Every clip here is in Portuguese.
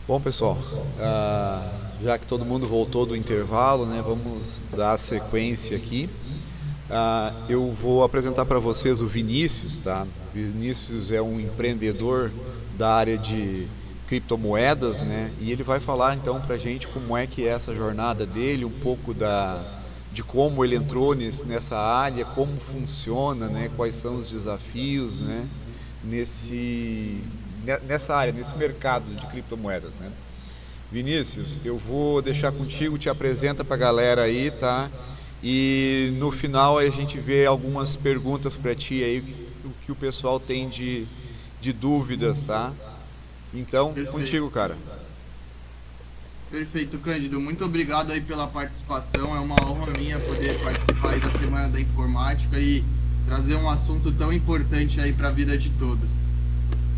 Bom, pessoal, já que todo mundo voltou do intervalo, né, vamos dar sequência aqui. Eu vou apresentar para vocês o Vinícius, tá? Vinícius é um empreendedor da área de criptomoedas, né? E ele vai falar então para a gente como é que é essa jornada dele, um pouco de como ele entrou nessa área, como funciona, né? Quais são os desafios, né? Nessa área, nesse mercado de criptomoedas, né? Vinícius, eu vou deixar contigo, te apresenta para a galera aí, tá? E no final a gente vê algumas perguntas para ti aí, o que o pessoal tem de dúvidas, tá? Então, Perfeito. contigo, cara. Perfeito, Cândido. Muito obrigado aí pela participação. É uma honra minha poder participar aí da Semana da Informática e trazer um assunto tão importante aí para a vida de todos.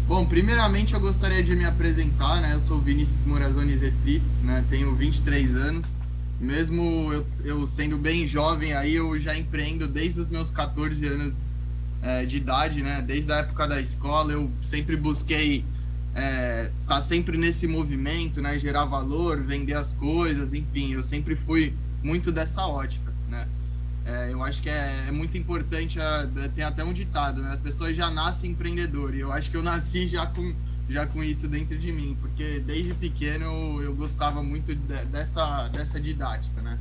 Bom, primeiramente eu gostaria de me apresentar, né? Eu sou Vinícius Morazoni Zetrits, né? Tenho 23 anos. Mesmo eu sendo bem jovem aí, eu já empreendo desde os meus 14 anos de idade, né? Desde a época da escola, eu sempre busquei tá sempre nesse movimento, né? Gerar valor, vender as coisas, enfim, eu sempre fui muito dessa ótica, né? Eu acho que é muito importante, tem até um ditado, né? As pessoas já nascem empreendedor, e eu acho que eu nasci já com isso dentro de mim, porque desde pequeno eu gostava muito dessa didática, né?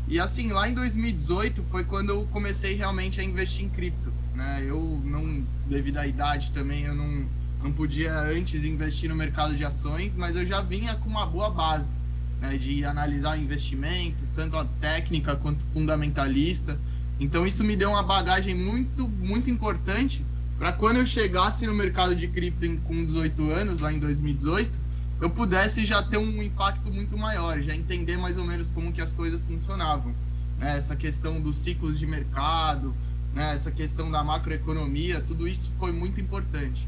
E assim, lá em 2018 foi quando eu comecei realmente a investir em cripto, né? Eu não, devido à idade também, eu não podia antes investir no mercado de ações, mas eu já vinha com uma boa base, né? De analisar investimentos, tanto a técnica quanto fundamentalista. Então isso me deu uma bagagem muito, muito importante para quando eu chegasse no mercado de cripto com 18 anos, lá em 2018, eu pudesse já ter um impacto muito maior, já entender mais ou menos como que as coisas funcionavam, né? Essa questão dos ciclos de mercado, né? Essa questão da macroeconomia, tudo isso foi muito importante,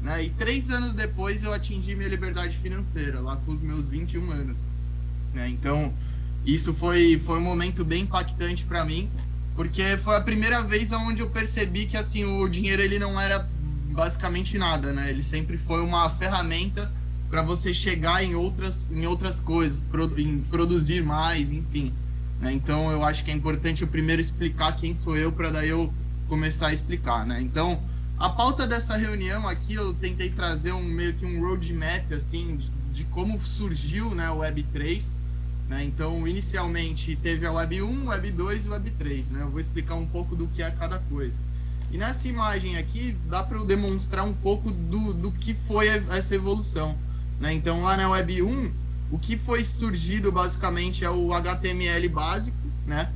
né? E 3 anos depois eu atingi minha liberdade financeira, lá com os meus 21 anos, né? Então, isso foi um momento bem impactante para mim, porque foi a primeira vez onde eu percebi que assim o dinheiro ele não era basicamente nada, né? Ele sempre foi uma ferramenta para você chegar em outras coisas, em produzir mais, enfim, né? Então, eu acho que é importante eu primeiro explicar quem sou eu para daí eu começar a explicar, né? Então, a pauta dessa reunião aqui eu tentei trazer meio que um roadmap assim de como surgiu, né, o Web3, né? Então, inicialmente teve a Web 1, Web 2 e Web 3, né? Eu vou explicar um pouco do que é cada coisa. E nessa imagem aqui dá para eu demonstrar um pouco do que foi essa evolução, né? Então, lá na Web 1, o que foi surgido basicamente é o HTML básico, né?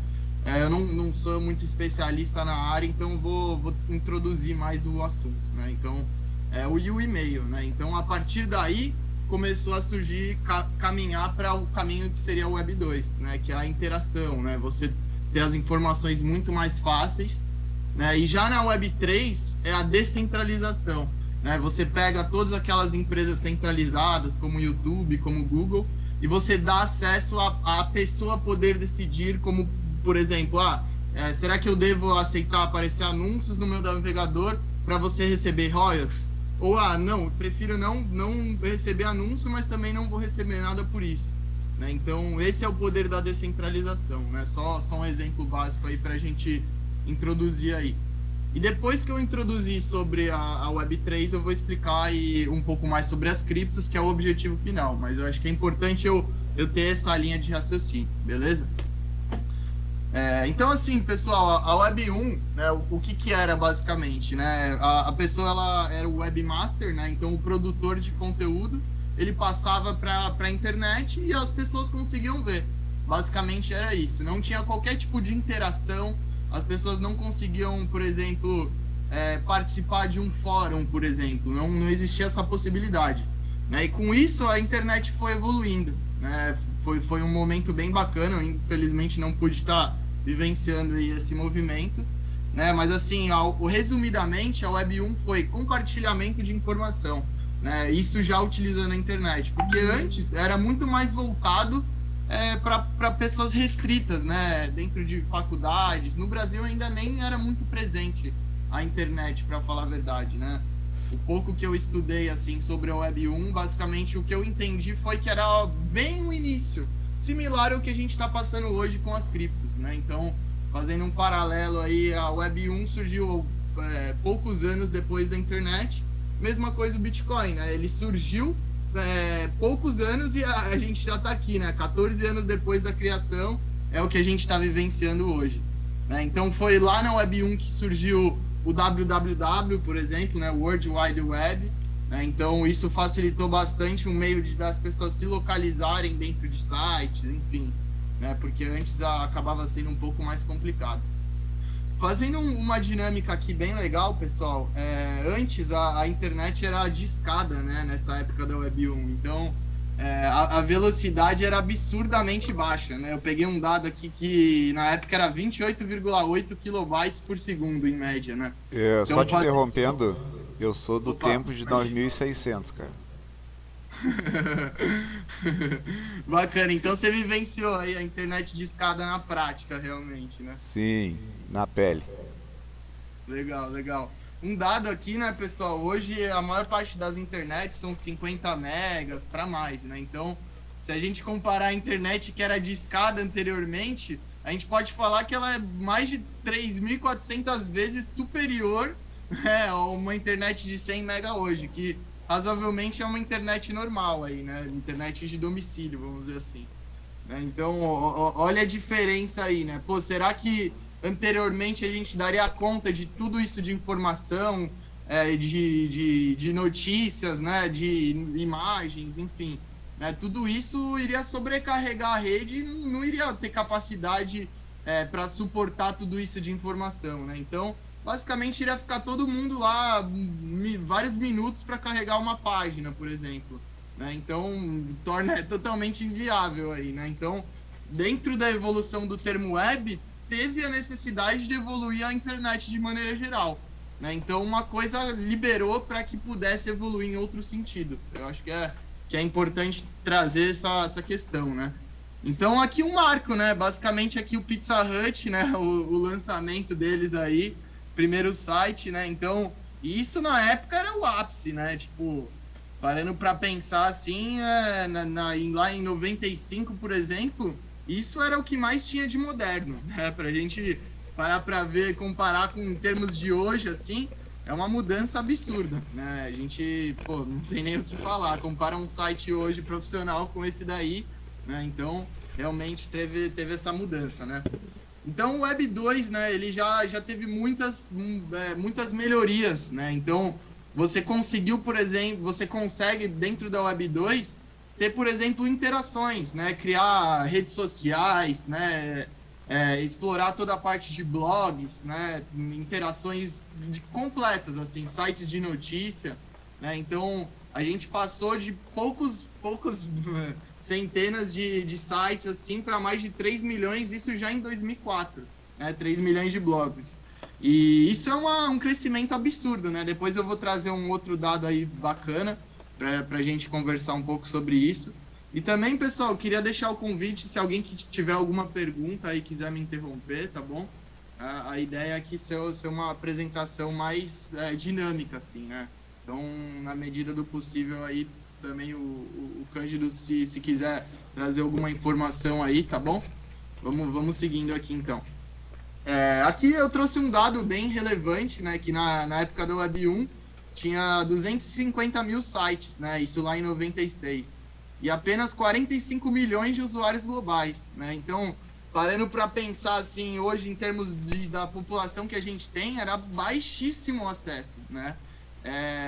Eu não sou muito especialista na área, então vou introduzir mais o assunto, né? Então, o e-mail, né? Então, a partir daí, começou a surgir, caminhar para o caminho que seria o Web 2, né? Que é a interação, né? Você ter as informações muito mais fáceis, né? E já na Web 3 é a descentralização, né? Você pega todas aquelas empresas centralizadas, como YouTube, como Google, e você dá acesso a pessoa poder decidir, como, por exemplo, será que eu devo aceitar aparecer anúncios no meu navegador para você receber royalties? Ou, não, prefiro não receber anúncio, mas também não vou receber nada por isso, né? Então, esse é o poder da descentralização, né? Só um exemplo básico aí para a gente introduzir aí. E depois que eu introduzir sobre a Web3, eu vou explicar aí um pouco mais sobre as criptos, que é o objetivo final. Mas eu acho que é importante eu ter essa linha de raciocínio, beleza? Então, assim, pessoal, a Web 1, né, o que era basicamente, né? A pessoa ela era o webmaster, né? Então, o produtor de conteúdo, ele passava para a internet e as pessoas conseguiam ver. Basicamente era isso. Não tinha qualquer tipo de interação, as pessoas não conseguiam, por exemplo, participar de um fórum, por exemplo. Não existia essa possibilidade, né? E com isso, a internet foi evoluindo, né? Foi um momento bem bacana. Eu, infelizmente, não pude estar vivenciando aí esse movimento, né? Mas assim, resumidamente, a Web 1 foi compartilhamento de informação, né? Isso já utilizando a internet, porque antes era muito mais voltado para pessoas restritas, né? Dentro de faculdades. No Brasil ainda nem era muito presente a internet, para falar a verdade, né? o pouco que eu estudei assim sobre a Web 1, basicamente o que eu entendi foi que era bem o início, similar ao que a gente está passando hoje com as criptos, né? Então, fazendo um paralelo aí, a Web 1 surgiu poucos anos depois da internet, mesma coisa o Bitcoin, né? Ele surgiu poucos anos e a gente já está aqui, né? 14 anos depois da criação é o que a gente está vivenciando hoje, né? Então, foi lá na Web 1 que surgiu o www, por exemplo, né? World Wide Web, né? Então, isso facilitou bastante o meio das pessoas se localizarem dentro de sites, enfim, né? Porque antes acabava sendo um pouco mais complicado. Fazendo uma dinâmica aqui bem legal, pessoal, antes a internet era discada, né, nessa época da Web 1, então a velocidade era absurdamente baixa, né? Eu peguei um dado aqui que na época era 28,8 kilobytes por segundo, em média, né? Então, só te interrompendo, eu sou do Opa, tempo de 9600, cara. Bacana, então você vivenciou aí a internet discada na prática, realmente, né? Sim, na pele. Legal, legal. Um dado aqui, né, pessoal, hoje a maior parte das internets são 50 megas para mais, né? Então, se a gente comparar a internet que era discada anteriormente, a gente pode falar que ela é mais de 3.400 vezes superior, né, a uma internet de 100 mega hoje, que razoavelmente é uma internet normal aí, né? Internet de domicílio, vamos dizer assim. Então, olha a diferença aí, né? Pô, será que anteriormente a gente daria conta de tudo isso de informação, de notícias, né? De imagens, enfim, né? Tudo isso iria sobrecarregar a rede e não iria ter capacidade para suportar tudo isso de informação, né? Então, basicamente iria ficar todo mundo lá vários minutos para carregar uma página, por exemplo, né? Então torna totalmente inviável aí, né? Então, dentro da evolução do termo web, teve a necessidade de evoluir a internet de maneira geral, né? Então uma coisa liberou para que pudesse evoluir em outros sentidos. Eu acho que é importante trazer essa questão, né? Então aqui um marco, né? Basicamente aqui o Pizza Hut, né? O lançamento deles aí, primeiro site, né? Então, isso na época era o ápice, né? Tipo, parando para pensar assim, lá em 95, por exemplo, isso era o que mais tinha de moderno, né? Pra gente parar para ver, comparar com termos de hoje, assim, é uma mudança absurda, né? A gente, pô, não tem nem o que falar. Compara um site hoje profissional com esse daí, né? Então, realmente teve essa mudança, né? Então, o Web 2, né, ele já teve muitas melhorias, né? Então, você consegue, dentro da Web 2, ter, por exemplo, interações, né? Criar redes sociais, né? Explorar toda a parte de blogs, né? Interações completas, assim, sites de notícia, né? Então, a gente passou de poucos centenas de sites assim para mais de 3 milhões, isso já em 2004, né? 3 milhões de blogs. E isso é um crescimento absurdo, né? Depois eu vou trazer um outro dado aí bacana para a gente conversar um pouco sobre isso. E também, pessoal, eu queria deixar o convite, se alguém que tiver alguma pergunta aí quiser me interromper, tá bom? A ideia é aqui ser uma apresentação mais dinâmica, assim, né? Então, na medida do possível aí, também o Cândido, se quiser trazer alguma informação aí, tá bom? Vamos seguindo aqui, então. Aqui eu trouxe um dado bem relevante, né? Que na época da Web 1 tinha 250 mil sites, né? Isso lá em 96. E apenas 45 milhões de usuários globais, né? Então, parando para pensar assim, hoje em termos da população que a gente tem, era baixíssimo o acesso, né?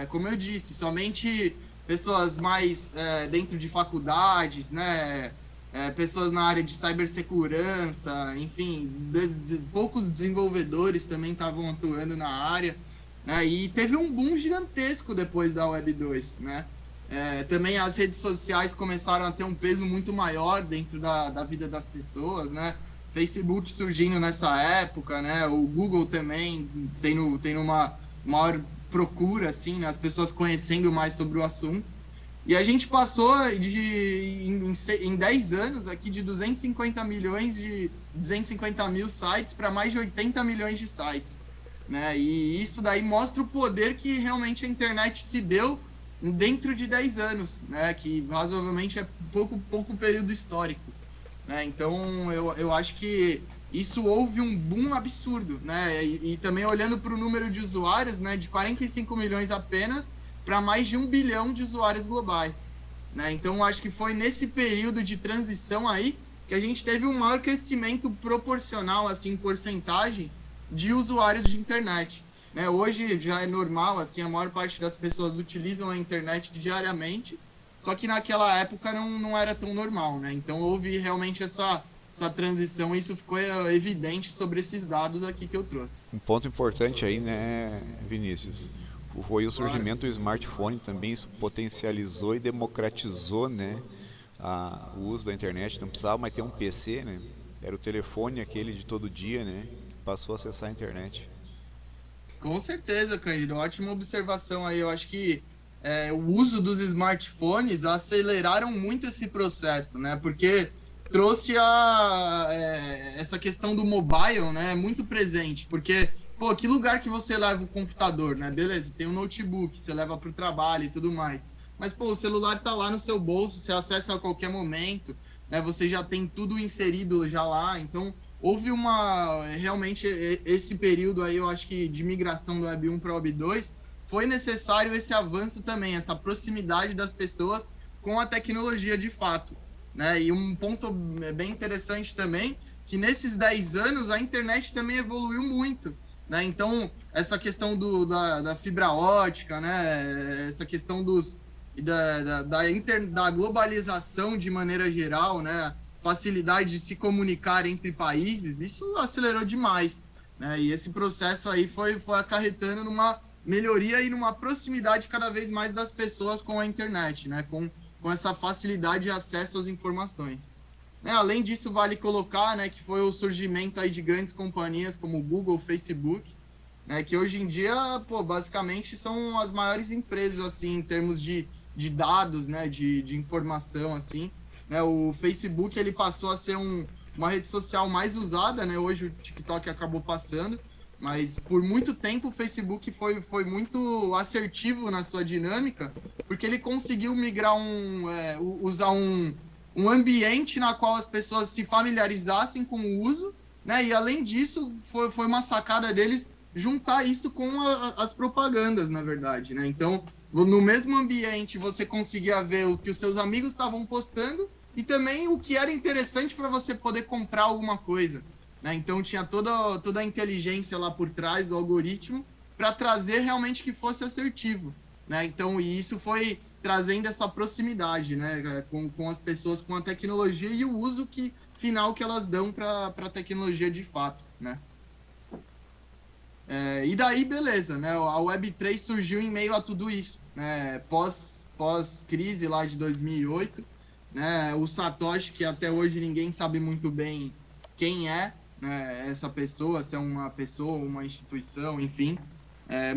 Como eu disse, somente pessoas mais dentro de faculdades, né? Pessoas na área de cibersegurança, enfim, poucos desenvolvedores também estavam atuando na área, né? E teve um boom gigantesco depois da Web 2, né? Também as redes sociais começaram a ter um peso muito maior dentro da vida das pessoas, né? Facebook surgindo nessa época, né? O Google também tendo uma maior procura, assim, né? As pessoas conhecendo mais sobre o assunto. E a gente passou em 10 anos aqui de 250 mil sites para mais de 80 milhões de sites. né? E isso daí mostra o poder que realmente a internet se deu dentro de 10 anos, né? Que razoavelmente é pouco período histórico, né? Então eu acho que isso houve um boom absurdo, né? E também olhando para o número de usuários, né? De 45 milhões apenas para mais de 1 bilhão de usuários globais, né? Então acho que foi nesse período de transição aí que a gente teve um maior crescimento proporcional, assim, em porcentagem de usuários de internet, né? Hoje já é normal, assim, a maior parte das pessoas utilizam a internet diariamente, só que naquela época não era tão normal, né? Então houve realmente essa transição e isso ficou evidente sobre esses dados aqui que eu trouxe. Um ponto importante aí, né, Vinícius? Foi o Claro. surgimento do smartphone também, isso potencializou e democratizou, né, o uso da internet. Não precisava mais ter um PC, né? Era o telefone aquele de todo dia, né, que passou a acessar a internet. Com certeza, Cândido. Ótima observação aí. Eu acho que o uso dos smartphones aceleraram muito esse processo, né? Porque trouxe essa questão do mobile, né? Muito presente. Porque, pô, que lugar que você leva o computador, né? Beleza, tem um notebook, você leva para o trabalho e tudo mais. Mas, pô, o celular tá lá no seu bolso, você acessa a qualquer momento, né? Você já tem tudo inserido já lá. Então, houve realmente esse período aí, eu acho que de migração do Web 1 para o Web 2, foi necessário esse avanço também, essa proximidade das pessoas com a tecnologia de fato, né? E um ponto bem interessante também, que nesses 10 anos a internet também evoluiu muito, né? Então, essa questão da fibra ótica, né? Essa questão da globalização de maneira geral, né? Facilidade de se comunicar entre países, isso acelerou demais, né? E esse processo aí foi acarretando numa melhoria e numa proximidade cada vez mais das pessoas com a internet, né? Com essa facilidade de acesso às informações. Né? Além disso, vale colocar, né, que foi o surgimento aí de grandes companhias como Google, Facebook, né, que hoje em dia, pô, basicamente são as maiores empresas, assim, em termos de dados, né, de informação, assim, né? O Facebook ele passou a ser uma rede social mais usada, né? Hoje o TikTok acabou passando, mas por muito tempo o Facebook foi muito assertivo na sua dinâmica, porque ele conseguiu migrar usar um ambiente na qual as pessoas se familiarizassem com o uso, né? E além disso, foi uma sacada deles juntar isso com as propagandas, na verdade, né? Então, no mesmo ambiente, você conseguia ver o que os seus amigos estavam postando e também o que era interessante para você poder comprar alguma coisa, né? Então tinha toda a inteligência lá por trás do algoritmo para trazer realmente que fosse assertivo, né? Então, e isso foi trazendo essa proximidade, né, com as pessoas, com a tecnologia e o uso final que elas dão para a tecnologia de fato, né? E daí, beleza, né? A Web3 surgiu em meio a tudo isso, né? Pós-crise lá de 2008, né? O Satoshi, que até hoje ninguém sabe muito bem quem é, né? Essa pessoa, se é uma pessoa, uma instituição, enfim,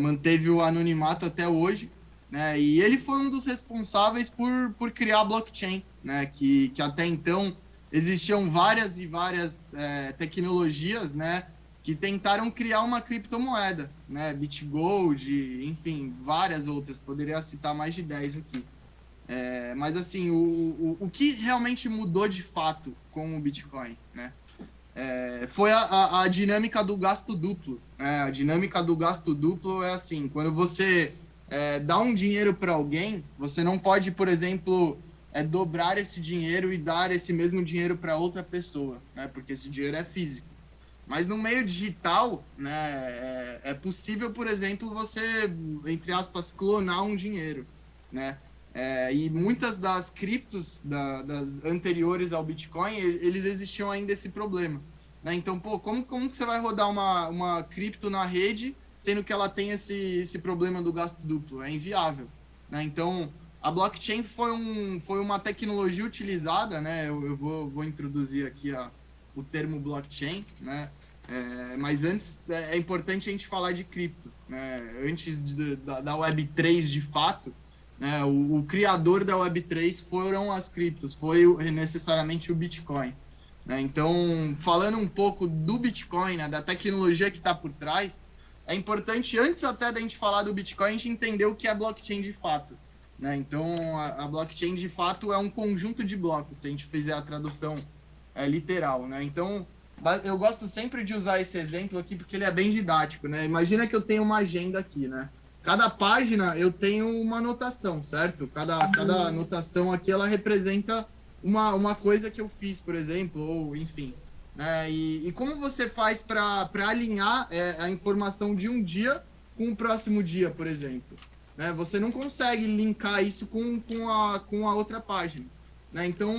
manteve o anonimato até hoje, né? E ele foi um dos responsáveis por criar a blockchain, né? Que até então existiam várias e várias tecnologias, né? Que tentaram criar uma criptomoeda, né? BitGold, enfim, várias outras. Poderia citar mais de 10 aqui. Mas, assim, o que realmente mudou de fato com o Bitcoin, né? Foi a dinâmica do gasto duplo, né? A dinâmica do gasto duplo é assim, quando você dá um dinheiro para alguém, você não pode, por exemplo, dobrar esse dinheiro e dar esse mesmo dinheiro para outra pessoa, né? Porque esse dinheiro é físico. Mas no meio digital, né, é possível, por exemplo, você, entre aspas, clonar um dinheiro, né? E muitas das criptos das anteriores ao Bitcoin, eles existiam ainda esse problema, né? Então, pô, como que você vai rodar uma cripto na rede, sendo que ela tem esse problema do gasto duplo? É inviável, né? Então, a blockchain foi uma tecnologia utilizada, né? Eu vou introduzir aqui o termo blockchain, né? Mas antes é importante a gente falar de cripto, né? Antes da Web3 de fato, né? O criador da Web3 foram as criptos, foi necessariamente o Bitcoin, né? Então, falando um pouco do Bitcoin, né? Da tecnologia que está por trás, é importante, antes até da gente falar do Bitcoin, a gente entender o que é blockchain de fato, né? Então, a blockchain de fato é um conjunto de blocos, se a gente fizer a tradução literal, né? Então, eu gosto sempre de usar esse exemplo aqui porque ele é bem didático, né? Imagina que eu tenho uma agenda aqui, né? Cada página eu tenho uma anotação, certo? Cada anotação aqui ela representa uma coisa que eu fiz, por exemplo, ou enfim. Né? E como você faz para alinhar a informação de um dia com o próximo dia, por exemplo? Né? Você não consegue linkar isso com a outra página. Né? Então,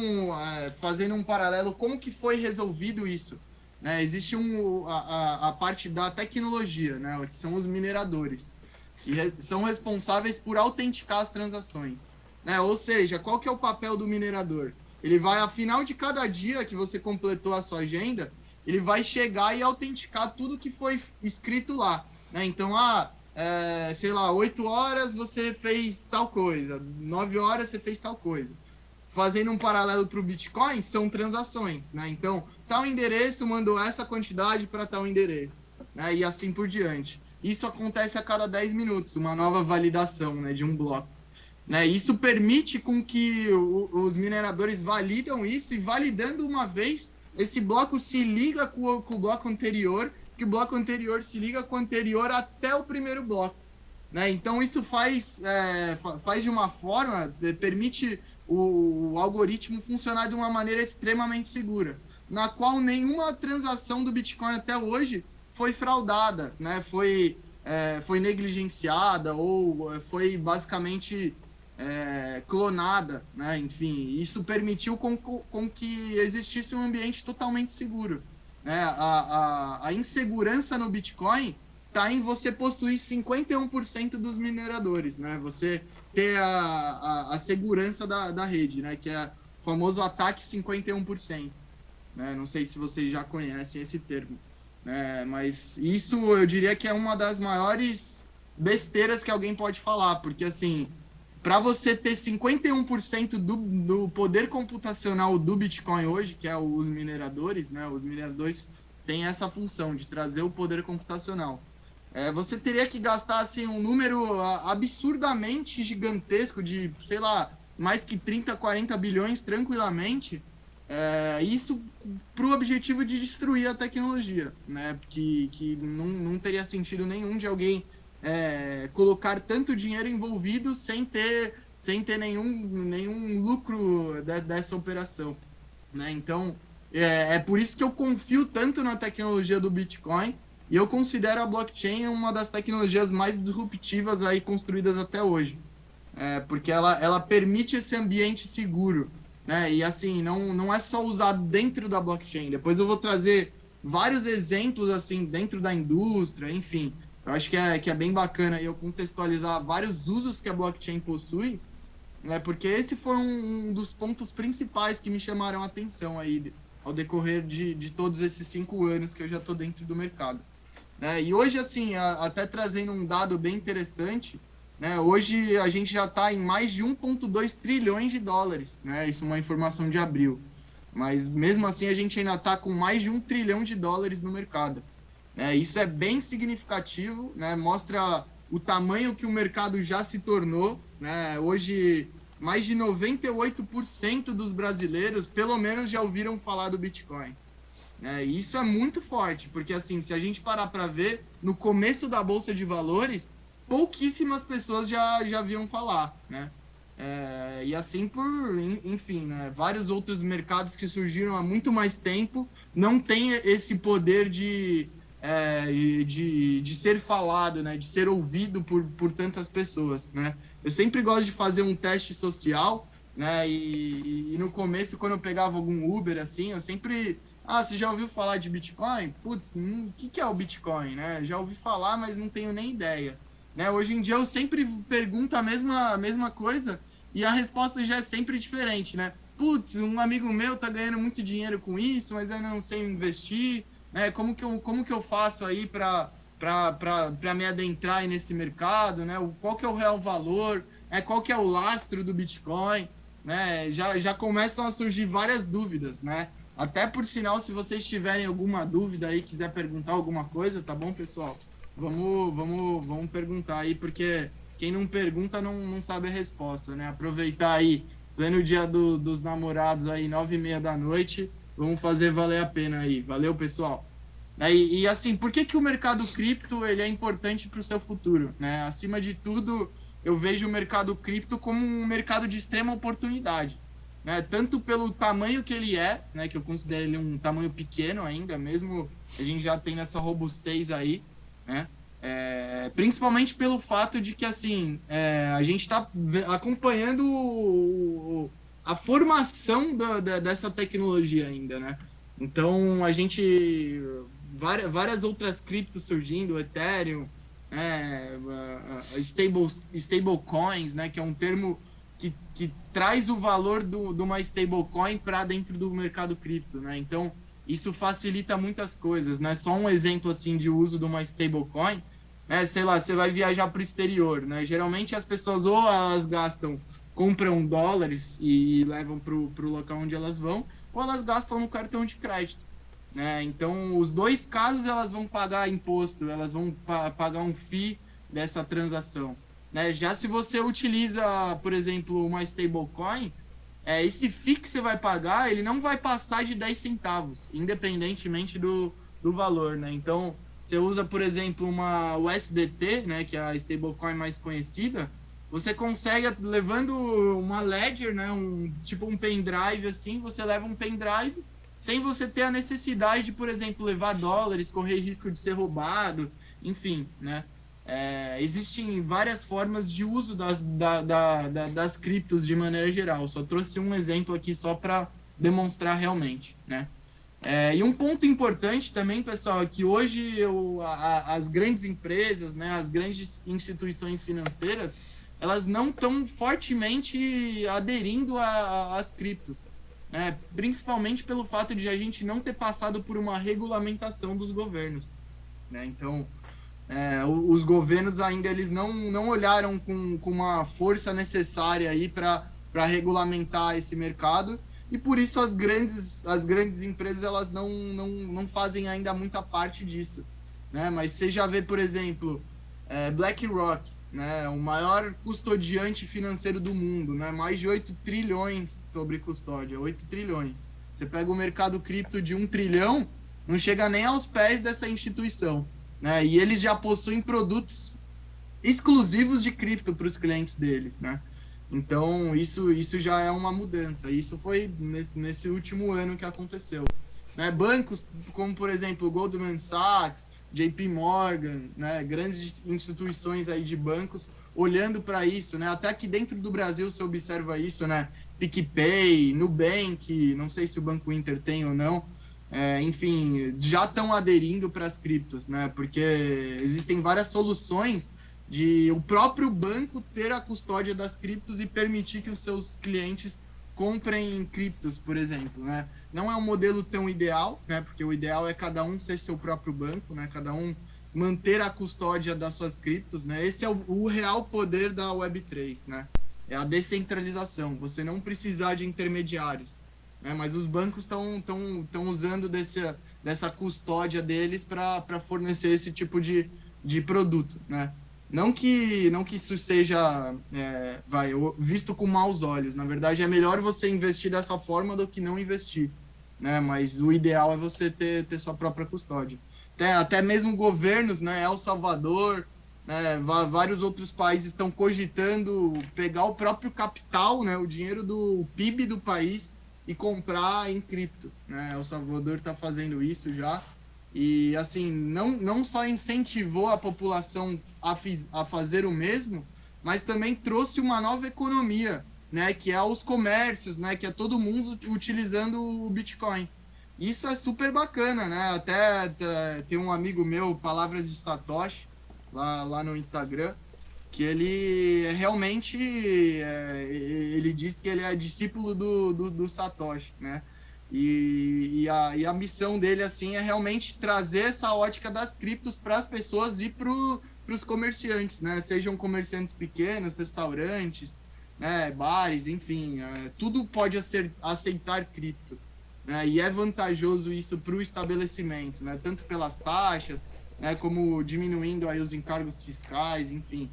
fazendo um paralelo, como que foi resolvido isso? Né? Existe a parte da tecnologia, né? Que são os mineradores, que são responsáveis por autenticar as transações. Né? Ou seja, qual que é o papel do minerador? Ele vai, ao final de cada dia que você completou a sua agenda, ele vai chegar e autenticar tudo que foi escrito lá. Né? Então, sei lá, 8 horas você fez tal coisa, 9 horas você fez tal coisa. Fazendo um paralelo para o Bitcoin, são transações. Né? Então, tal endereço mandou essa quantidade para tal endereço. Né? E assim por diante. Isso acontece a cada 10 minutos, uma nova validação, né, de um bloco. Né? Isso permite com que os mineradores validam isso, e validando uma vez, esse bloco se liga com o bloco anterior, que o bloco anterior se liga com o anterior até o primeiro bloco. Né? Então isso faz de uma forma, permite o algoritmo funcionar de uma maneira extremamente segura, na qual nenhuma transação do Bitcoin até hoje foi fraudada, né? Foi negligenciada ou foi basicamente clonada, né? Enfim, isso permitiu com que existisse um ambiente totalmente seguro. Né? A insegurança no Bitcoin está em você possuir 51% dos mineradores, né? Você ter a segurança da rede, né? Que é o famoso ataque 51%. Né? Não sei se vocês já conhecem esse termo. Mas isso eu diria que é uma das maiores besteiras que alguém pode falar, porque assim, para você ter 51% do poder computacional do Bitcoin hoje, que é os mineradores, né? Os mineradores têm essa função de trazer o poder computacional. Você teria que gastar assim, um número absurdamente gigantesco de, sei lá, mais que 30, 40 bilhões tranquilamente. Isso para o objetivo de destruir a tecnologia, né? Que não teria sentido nenhum de alguém colocar tanto dinheiro envolvido sem ter nenhum lucro dessa operação. Né? Então, é por isso que eu confio tanto na tecnologia do Bitcoin, e eu considero a blockchain uma das tecnologias mais disruptivas aí construídas até hoje. Porque ela permite esse ambiente seguro. Né? E assim, não é só usado dentro da blockchain. Depois eu vou trazer vários exemplos assim dentro da indústria, enfim. Eu acho que é bem bacana eu contextualizar vários usos que a blockchain possui, né? Porque esse foi um dos pontos principais que me chamaram a atenção aí ao decorrer de todos esses 5 anos que eu já estou dentro do mercado. Né? E hoje, assim, até trazendo um dado bem interessante, né? Hoje a gente já está em mais de 1,2 trilhões de dólares, né? Isso é uma informação de abril. Mas mesmo assim a gente ainda está com mais de 1 trilhão de dólares no mercado. Isso é bem significativo, né? Mostra o tamanho que o mercado já se tornou. Né? Hoje, mais de 98% dos brasileiros, pelo menos, já ouviram falar do Bitcoin. E isso é muito forte, porque assim, se a gente parar para ver, no começo da Bolsa de Valores, pouquíssimas pessoas já haviam falar, né? E assim enfim, né? Vários outros mercados que surgiram há muito mais tempo não têm esse poder de ser falado, né? De ser ouvido por tantas pessoas, né? Eu sempre gosto de fazer um teste social, né? E no começo, quando eu pegava algum Uber, assim, eu sempre... você já ouviu falar de Bitcoin? Putz, o que é o Bitcoin, né? Já ouvi falar, mas não tenho nem ideia. Né? Hoje em dia eu sempre pergunto a mesma coisa e a resposta já é sempre diferente, né? Putz, um amigo meu tá ganhando muito dinheiro com isso, mas eu não sei investir, né? Como que eu faço aí para me adentrar aí nesse mercado, né? Qual que é o real valor, qual que é o lastro do Bitcoin, né? Já começam a surgir várias dúvidas, né? Até por sinal, se vocês tiverem alguma dúvida aí, quiser perguntar alguma coisa, tá bom, pessoal? Vamos perguntar aí, porque quem não pergunta não sabe a resposta, né? Aproveitar aí, pleno dia dos namorados aí, 9h30 da noite, vamos fazer valer a pena aí. Valeu, pessoal. E assim, por que o mercado cripto ele é importante para o seu futuro, né? Acima de tudo, eu vejo o mercado cripto como um mercado de extrema oportunidade, né? Tanto pelo tamanho que ele é, né? Que eu considero ele um tamanho pequeno ainda, mesmo a gente já tem essa robustez aí, né? Principalmente pelo fato de que, assim, a gente está acompanhando a formação dessa tecnologia ainda, né? Então, a gente... Várias outras criptos surgindo, Ethereum, stablecoins, né? Que é um termo que traz o valor de uma stablecoin para dentro do mercado cripto, né? Então, isso facilita muitas coisas, né? Só um exemplo, assim, de uso de uma stablecoin, né? Sei lá, você vai viajar para o exterior, né? Geralmente as pessoas ou elas compram dólares e levam para o local onde elas vão, ou elas gastam no cartão de crédito, né? Então, os dois casos elas vão pagar imposto, elas vão pagar um FII dessa transação, né? Já se você utiliza, por exemplo, uma stablecoin, esse FII que você vai pagar, ele não vai passar de 10 centavos, independentemente do valor, né? Então, você usa, por exemplo, uma USDT, né, que é a stablecoin mais conhecida, você consegue, levando uma Ledger, né, tipo um pendrive assim, você leva um pendrive sem você ter a necessidade de, por exemplo, levar dólares, correr risco de ser roubado, enfim, né? Existem várias formas de uso das criptos de maneira geral. Só trouxe um exemplo aqui só para demonstrar realmente, né? E um ponto importante também, pessoal, é que hoje as grandes empresas, né, as grandes instituições financeiras, elas não estão fortemente aderindo às criptos, né? Principalmente pelo fato de a gente não ter passado por uma regulamentação dos governos, né? Então, os governos ainda eles não olharam com uma força necessária aí para regulamentar esse mercado, e por isso as grandes empresas elas não fazem ainda muita parte disso, né? Mas você já vê, por exemplo, BlackRock, né? O maior custodiante financeiro do mundo, né? Mais de 8 trilhões sobre custódia, 8 trilhões. Você pega o mercado cripto de 1 trilhão, não chega nem aos pés dessa instituição, né? E eles já possuem produtos exclusivos de cripto para os clientes deles, né? Então, isso já é uma mudança. Isso foi nesse último ano que aconteceu, né? Bancos como, por exemplo, Goldman Sachs, JP Morgan, né? Grandes instituições aí de bancos olhando para isso, né? Até aqui dentro do Brasil você observa isso, né? PicPay, Nubank, não sei se o Banco Inter tem ou não, enfim, já estão aderindo para as criptos, né? Porque existem várias soluções de o próprio banco ter a custódia das criptos e permitir que os seus clientes comprem criptos, por exemplo, né? Não é um modelo tão ideal, né? Porque o ideal é cada um ser seu próprio banco, né? Cada um manter a custódia das suas criptos, né? Esse é o real poder da Web3, né? É a descentralização, você não precisar de intermediários, né? Mas os bancos estão usando dessa custódia deles para fornecer esse tipo de produto, né? Não que isso seja visto com maus olhos. Na verdade, é melhor você investir dessa forma do que não investir, né? Mas o ideal é você ter sua própria custódia. Até mesmo governos, né? El Salvador, né? Vários outros países estão cogitando pegar o próprio capital, né? O dinheiro do PIB do país e comprar em cripto, né? El Salvador está fazendo isso já. E, assim, não só incentivou a população a fazer o mesmo, mas também trouxe uma nova economia, né, que é os comércios, né, que é todo mundo utilizando o Bitcoin. Isso é super bacana, né? Até tem um amigo meu, Palavras de Satoshi, lá no Instagram, que ele realmente ele diz que ele é discípulo do Satoshi, né? E a missão dele assim é realmente trazer essa ótica das criptos para as pessoas e para os comerciantes, né? Sejam comerciantes pequenos, restaurantes, né? Bares, enfim, tudo pode aceitar cripto, né? E é vantajoso isso para o estabelecimento, né? Tanto pelas taxas né, como diminuindo aí os encargos fiscais, enfim.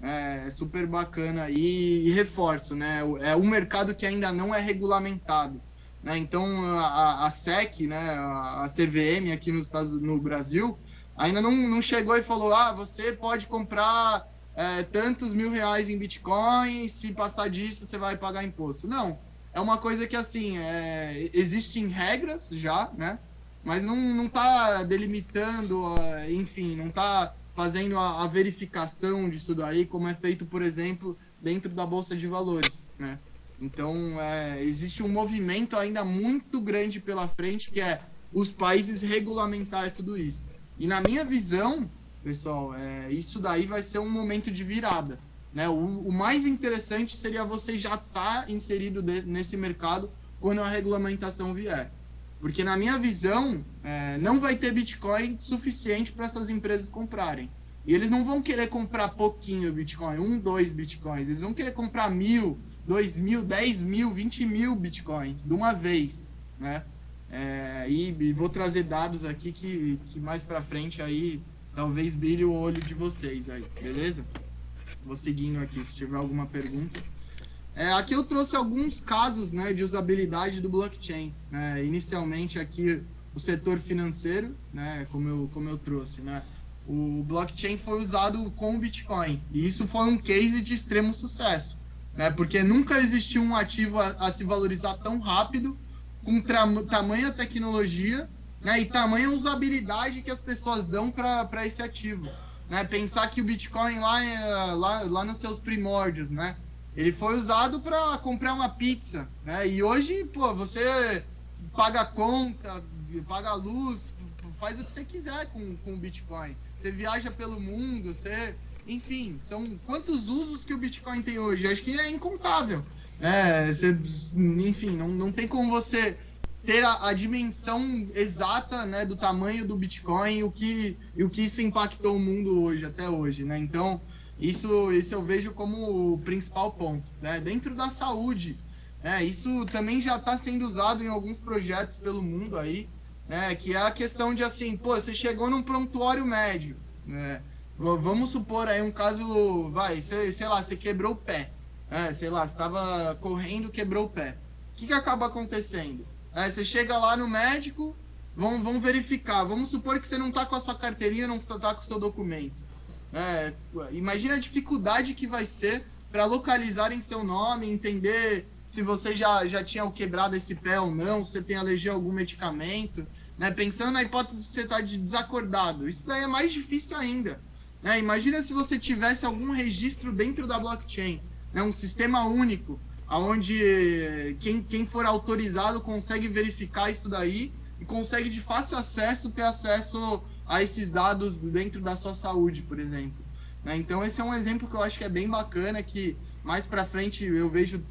É super bacana aí, e reforço, né? É um mercado que ainda não é regulamentado, né? Então a SEC, né, a CVM aqui no Brasil, ainda não chegou e falou: ah, você pode comprar tantos R$ 1.000 em Bitcoin, se passar disso você vai pagar imposto. Não, é uma coisa que assim, existem regras já, né? Mas não está delimitando, enfim, não está fazendo a verificação disso daí, como é feito, por exemplo, dentro da Bolsa de Valores, né? Então, existe um movimento ainda muito grande pela frente, que é os países regulamentar tudo isso. E na minha visão, pessoal, isso daí vai ser um momento de virada, né? O mais interessante seria você já estar inserido nesse mercado quando a regulamentação vier. Porque, na minha visão, não vai ter Bitcoin suficiente para essas empresas comprarem. E eles não vão querer comprar pouquinho Bitcoin, 2 Bitcoins. Eles vão querer comprar 1.000, 2.000, 10.000, 20.000 Bitcoins de uma vez, né? E vou trazer dados aqui que mais para frente aí talvez brilhe o olho de vocês aí, beleza? Vou seguindo aqui, se tiver alguma pergunta. Aqui eu trouxe alguns casos, né, de usabilidade do blockchain. Né? Inicialmente aqui o setor financeiro, né, como eu trouxe, né? O blockchain foi usado com o Bitcoin e isso foi um case de extremo sucesso, né? Porque nunca existiu um ativo a se valorizar tão rápido, com tamanha tecnologia, né, e tamanha usabilidade que as pessoas dão para esse ativo. Né? Pensar que o Bitcoin lá nos seus primórdios, né? Ele foi usado para comprar uma pizza, né? E hoje, pô, você paga a conta, paga a luz, faz o que você quiser com o Bitcoin. Você viaja pelo mundo, enfim, são quantos usos que o Bitcoin tem hoje? Acho que é incontável. Enfim, não tem como você ter a dimensão exata, né, do tamanho do Bitcoin e o que isso impactou o mundo hoje, até hoje, né? Então, isso eu vejo como o principal ponto, né? Dentro da saúde, isso também já está sendo usado em alguns projetos pelo mundo aí, né? Que é a questão de assim, pô, você chegou num prontuário médico, né? Vamos supor aí um caso, sei lá, você quebrou o pé, sei lá, você estava correndo, quebrou o pé. O que acaba acontecendo? Você chega lá no médico, vão verificar, vamos supor que você não está com a sua carteirinha, não está com o seu documento. Imagina a dificuldade que vai ser para localizarem seu nome, entender se você já tinha quebrado esse pé ou não, se você tem alergia a algum medicamento, né? Pensando na hipótese que você está desacordado, isso daí é mais difícil ainda, né? Imagina se você tivesse algum registro dentro da blockchain, né? Um sistema único, onde quem for autorizado consegue verificar isso daí e consegue de fácil acesso ter acesso a esses dados dentro da sua saúde, por exemplo. Né? Então, esse é um exemplo que eu acho que é bem bacana, que mais para frente eu vejo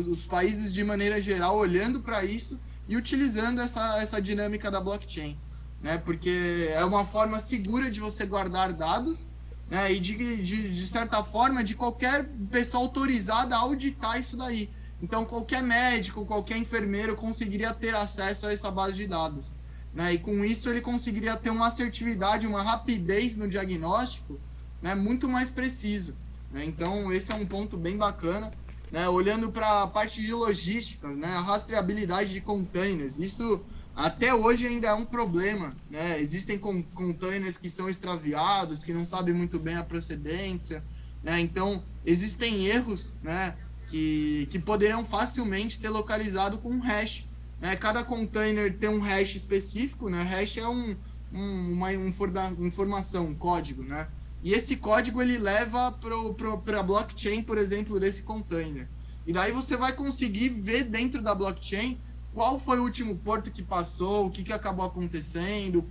os países, de maneira geral, olhando para isso e utilizando essa dinâmica da blockchain. Né? Porque é uma forma segura de você guardar dados, né? E, de certa forma, de qualquer pessoa autorizada a auditar isso daí. Então, qualquer médico, qualquer enfermeiro conseguiria ter acesso a essa base de dados. Né? E com isso ele conseguiria ter uma assertividade, uma rapidez no diagnóstico, né, muito mais preciso. Né? Então esse é um ponto bem bacana. Né? Olhando para a parte de logística, né, a rastreabilidade de containers, isso até hoje ainda é um problema. Né? Existem containers que são extraviados, que não sabem muito bem a procedência. Né? Então existem erros, né, que poderiam facilmente ser localizados com um hash. Cada container tem um hash específico, né? Hash é uma informação, um código, né? E esse código ele leva para a blockchain, por exemplo, desse container. E daí você vai conseguir ver dentro da blockchain qual foi o último porto que passou, o que acabou acontecendo,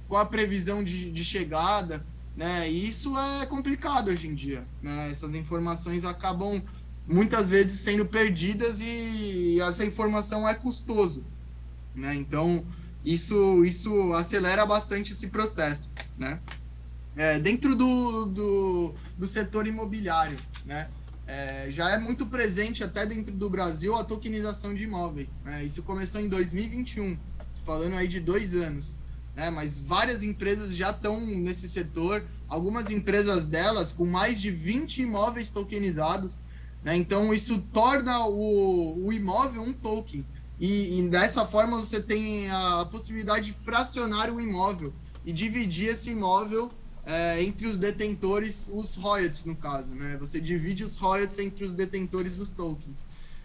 qual a previsão de chegada, né? E isso é complicado hoje em dia, né? Essas informações acabam muitas vezes sendo perdidas e essa informação é custoso, né? Então isso acelera bastante esse processo, né? Dentro do setor imobiliário, né? Já é muito presente até dentro do Brasil a tokenização de imóveis, né? Isso começou em 2021, falando aí de 2 anos, né? Mas várias empresas já estão nesse setor, algumas empresas delas com mais de 20 imóveis tokenizados, né? Então isso torna o imóvel um token. E dessa forma você tem a possibilidade de fracionar o imóvel e dividir esse imóvel entre os detentores, os royalties no caso, né? Você divide os royalties entre os detentores dos tokens.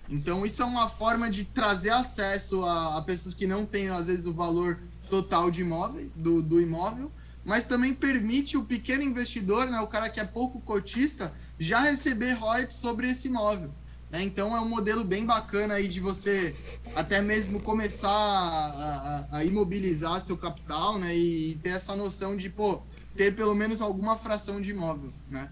Então isso é uma forma de trazer acesso a pessoas que não têm, às vezes, o valor total de imóvel, do imóvel, mas também permite o pequeno investidor, né, o cara que é pouco cotista, já receber royalties sobre esse imóvel. Né? Então é um modelo bem bacana aí de você até mesmo começar a imobilizar seu capital, né, e ter essa noção de, pô, ter pelo menos alguma fração de imóvel, né?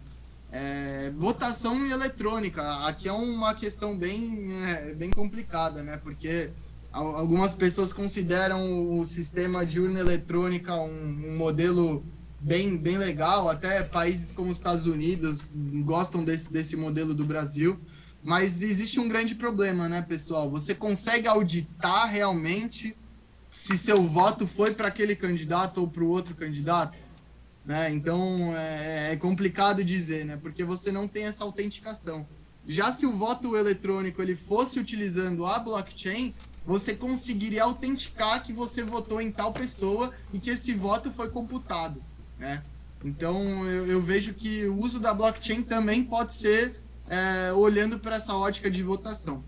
Votação eletrônica, aqui é uma questão bem complicada, né? Porque algumas pessoas consideram o sistema de urna eletrônica um modelo bem legal, até países como os Estados Unidos gostam desse modelo do Brasil, mas existe um grande problema, né, pessoal? Você consegue auditar realmente se seu voto foi para aquele candidato ou para o outro candidato? Né? Então é complicado dizer, né? Porque você não tem essa autenticação. Já se o voto eletrônico ele fosse utilizando a blockchain, você conseguiria autenticar que você votou em tal pessoa e que esse voto foi computado, né? Então eu vejo que o uso da blockchain também pode ser olhando para essa ótica de votação.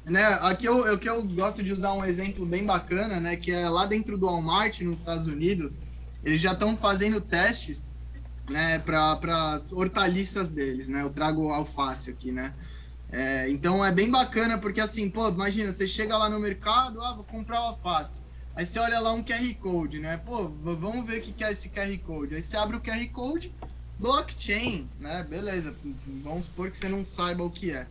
Né, aqui eu gosto de usar um exemplo bem bacana, né, que é lá dentro do Walmart, nos Estados Unidos, eles já estão fazendo testes, né, para as hortaliças deles, né, eu trago alface aqui, né, então é bem bacana, porque assim, pô, imagina, você chega lá no mercado, vou comprar alface, aí você olha lá um QR Code, né, pô, vamos ver o que é esse QR Code, aí você abre o QR Code, blockchain, né, beleza, vamos supor que você não saiba o que é.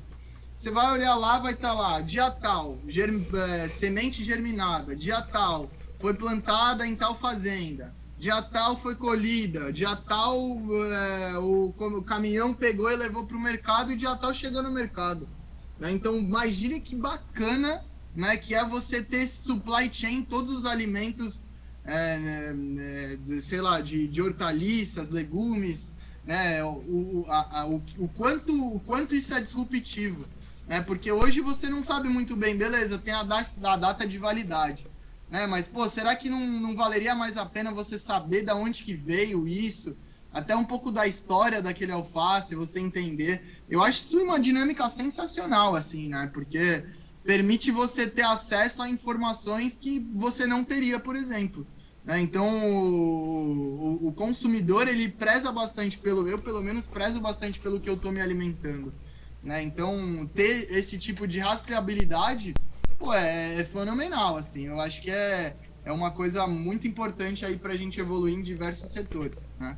Você vai olhar lá, vai estar lá, dia tal, semente germinada, dia tal, foi plantada em tal fazenda, dia tal foi colhida, dia tal o caminhão pegou e levou para o mercado e dia tal chegou no mercado. Né? Então, imagine que bacana, né, que é você ter esse supply chain, todos os alimentos, sei lá, de hortaliças, legumes, né, o quanto isso é disruptivo. Porque hoje você não sabe muito bem, beleza, tem a data de validade, né? Mas, pô, será que não valeria mais a pena você saber de onde que veio isso? Até um pouco da história daquele alface, você entender. Eu acho isso uma dinâmica sensacional, assim, né? Porque permite você ter acesso a informações que você não teria, por exemplo. Né? Então, o consumidor, ele preza bastante eu pelo menos prezo bastante pelo que eu estou me alimentando. Né? Então, ter esse tipo de rastreabilidade, pô, é fenomenal, assim. Eu acho que é uma coisa muito importante aí para a gente evoluir em diversos setores, né?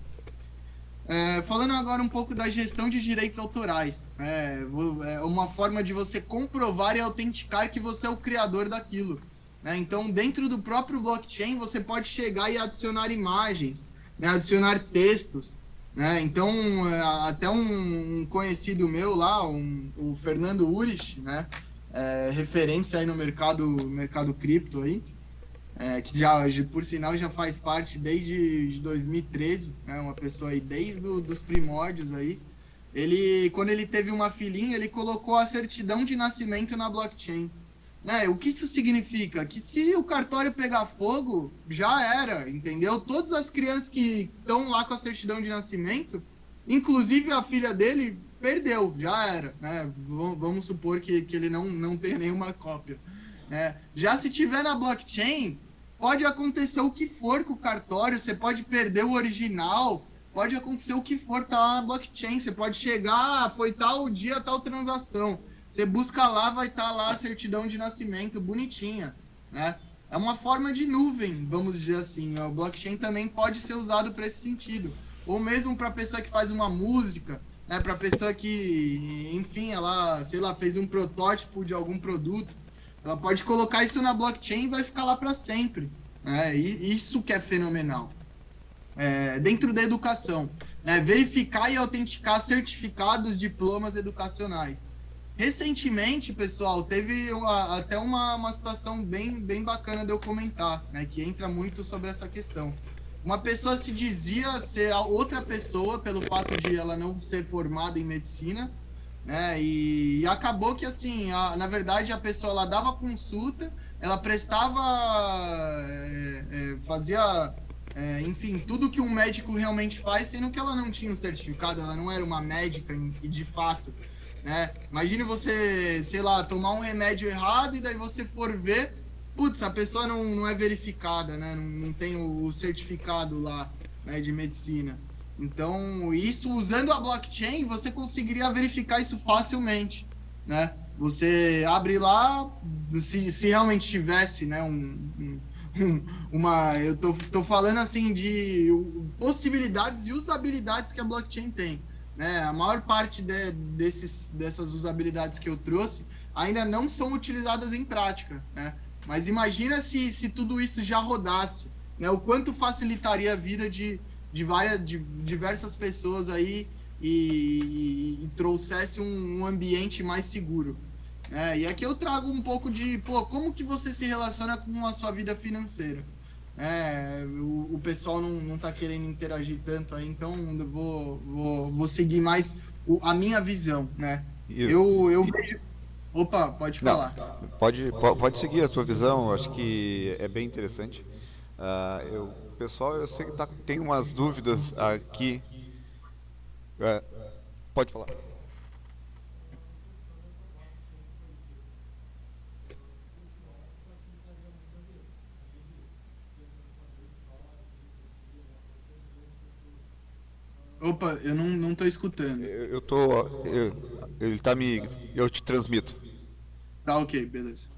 Falando agora um pouco da gestão de direitos autorais, é uma forma de você comprovar e autenticar que você é o criador daquilo. Né? Então, dentro do próprio blockchain, você pode chegar e adicionar imagens, né? Adicionar textos. Né? Então, até um conhecido meu lá, o Fernando Urich, né? Referência aí no mercado cripto aí, que por sinal já faz parte desde 2013, né? Uma pessoa aí desde os primórdios aí. Quando ele teve uma filhinha, ele colocou a certidão de nascimento na blockchain. Né? O que isso significa? Que se o cartório pegar fogo, já era, entendeu? Todas as crianças que estão lá com a certidão de nascimento, inclusive a filha dele, perdeu, já era. Né? Vamos supor que ele não tem nenhuma cópia. Né? Já se tiver na blockchain, pode acontecer o que for com o cartório, você pode perder o original, pode acontecer o que for, tá lá na blockchain, você pode chegar, foi tal dia, tal transação. Você busca lá, vai estar lá a certidão de nascimento bonitinha, né? É uma forma de nuvem, vamos dizer assim. O blockchain também pode ser usado para esse sentido. Ou mesmo para a pessoa que faz uma música, né? Para a pessoa que, enfim, ela, sei lá, fez um protótipo de algum produto. Ela pode colocar isso na blockchain e vai ficar lá para sempre. Né? E isso que é fenomenal. Dentro da educação, né? Verificar e autenticar certificados, diplomas educacionais. Recentemente, pessoal, teve até uma situação bem bacana de eu comentar, né, que entra muito sobre essa questão. Uma pessoa se dizia ser a outra pessoa pelo fato de ela não ser formada em medicina, né, e acabou que, assim, na verdade, a pessoa ela dava consulta, ela prestava, fazia, enfim, tudo que um médico realmente faz, sendo que ela não tinha um certificado, ela não era uma médica de fato, né? Imagine você, sei lá, tomar um remédio errado e daí você for ver, putz, a pessoa não é verificada, né? Não tem o certificado lá, né, de medicina. Então, isso usando a blockchain, você conseguiria verificar isso facilmente, né? Você abre lá, se realmente tivesse, né, eu tô falando assim de possibilidades e usabilidades que a blockchain tem, né? A maior parte dessas usabilidades que eu trouxe ainda não são utilizadas em prática, né? Mas imagina se tudo isso já rodasse, né? O quanto facilitaria a vida de diversas pessoas aí e trouxesse um ambiente mais seguro. E aqui eu trago um pouco de, como que você se relaciona com a sua vida financeira? O pessoal não tá querendo interagir tanto aí, então eu vou seguir mais a minha visão, né? Isso. Eu vejo... Opa, pode Não, falar. pode seguir a tua visão, acho que é bem interessante. Pessoal, eu sei que tem umas dúvidas aqui. Ah, pode falar. Opa, eu não tô escutando. Eu tô. Ele tá me. Eu te transmito. Tá ok, beleza.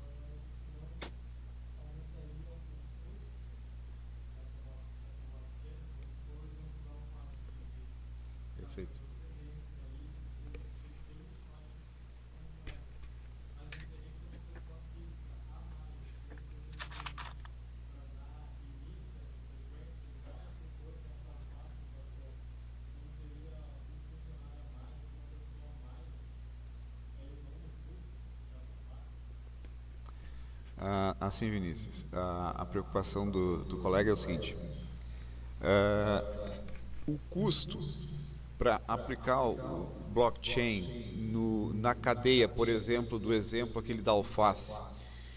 Perfeito. Assim, Vinícius, a preocupação do colega é o seguinte: o custo para aplicar o blockchain na cadeia, por exemplo, do exemplo aquele da alface,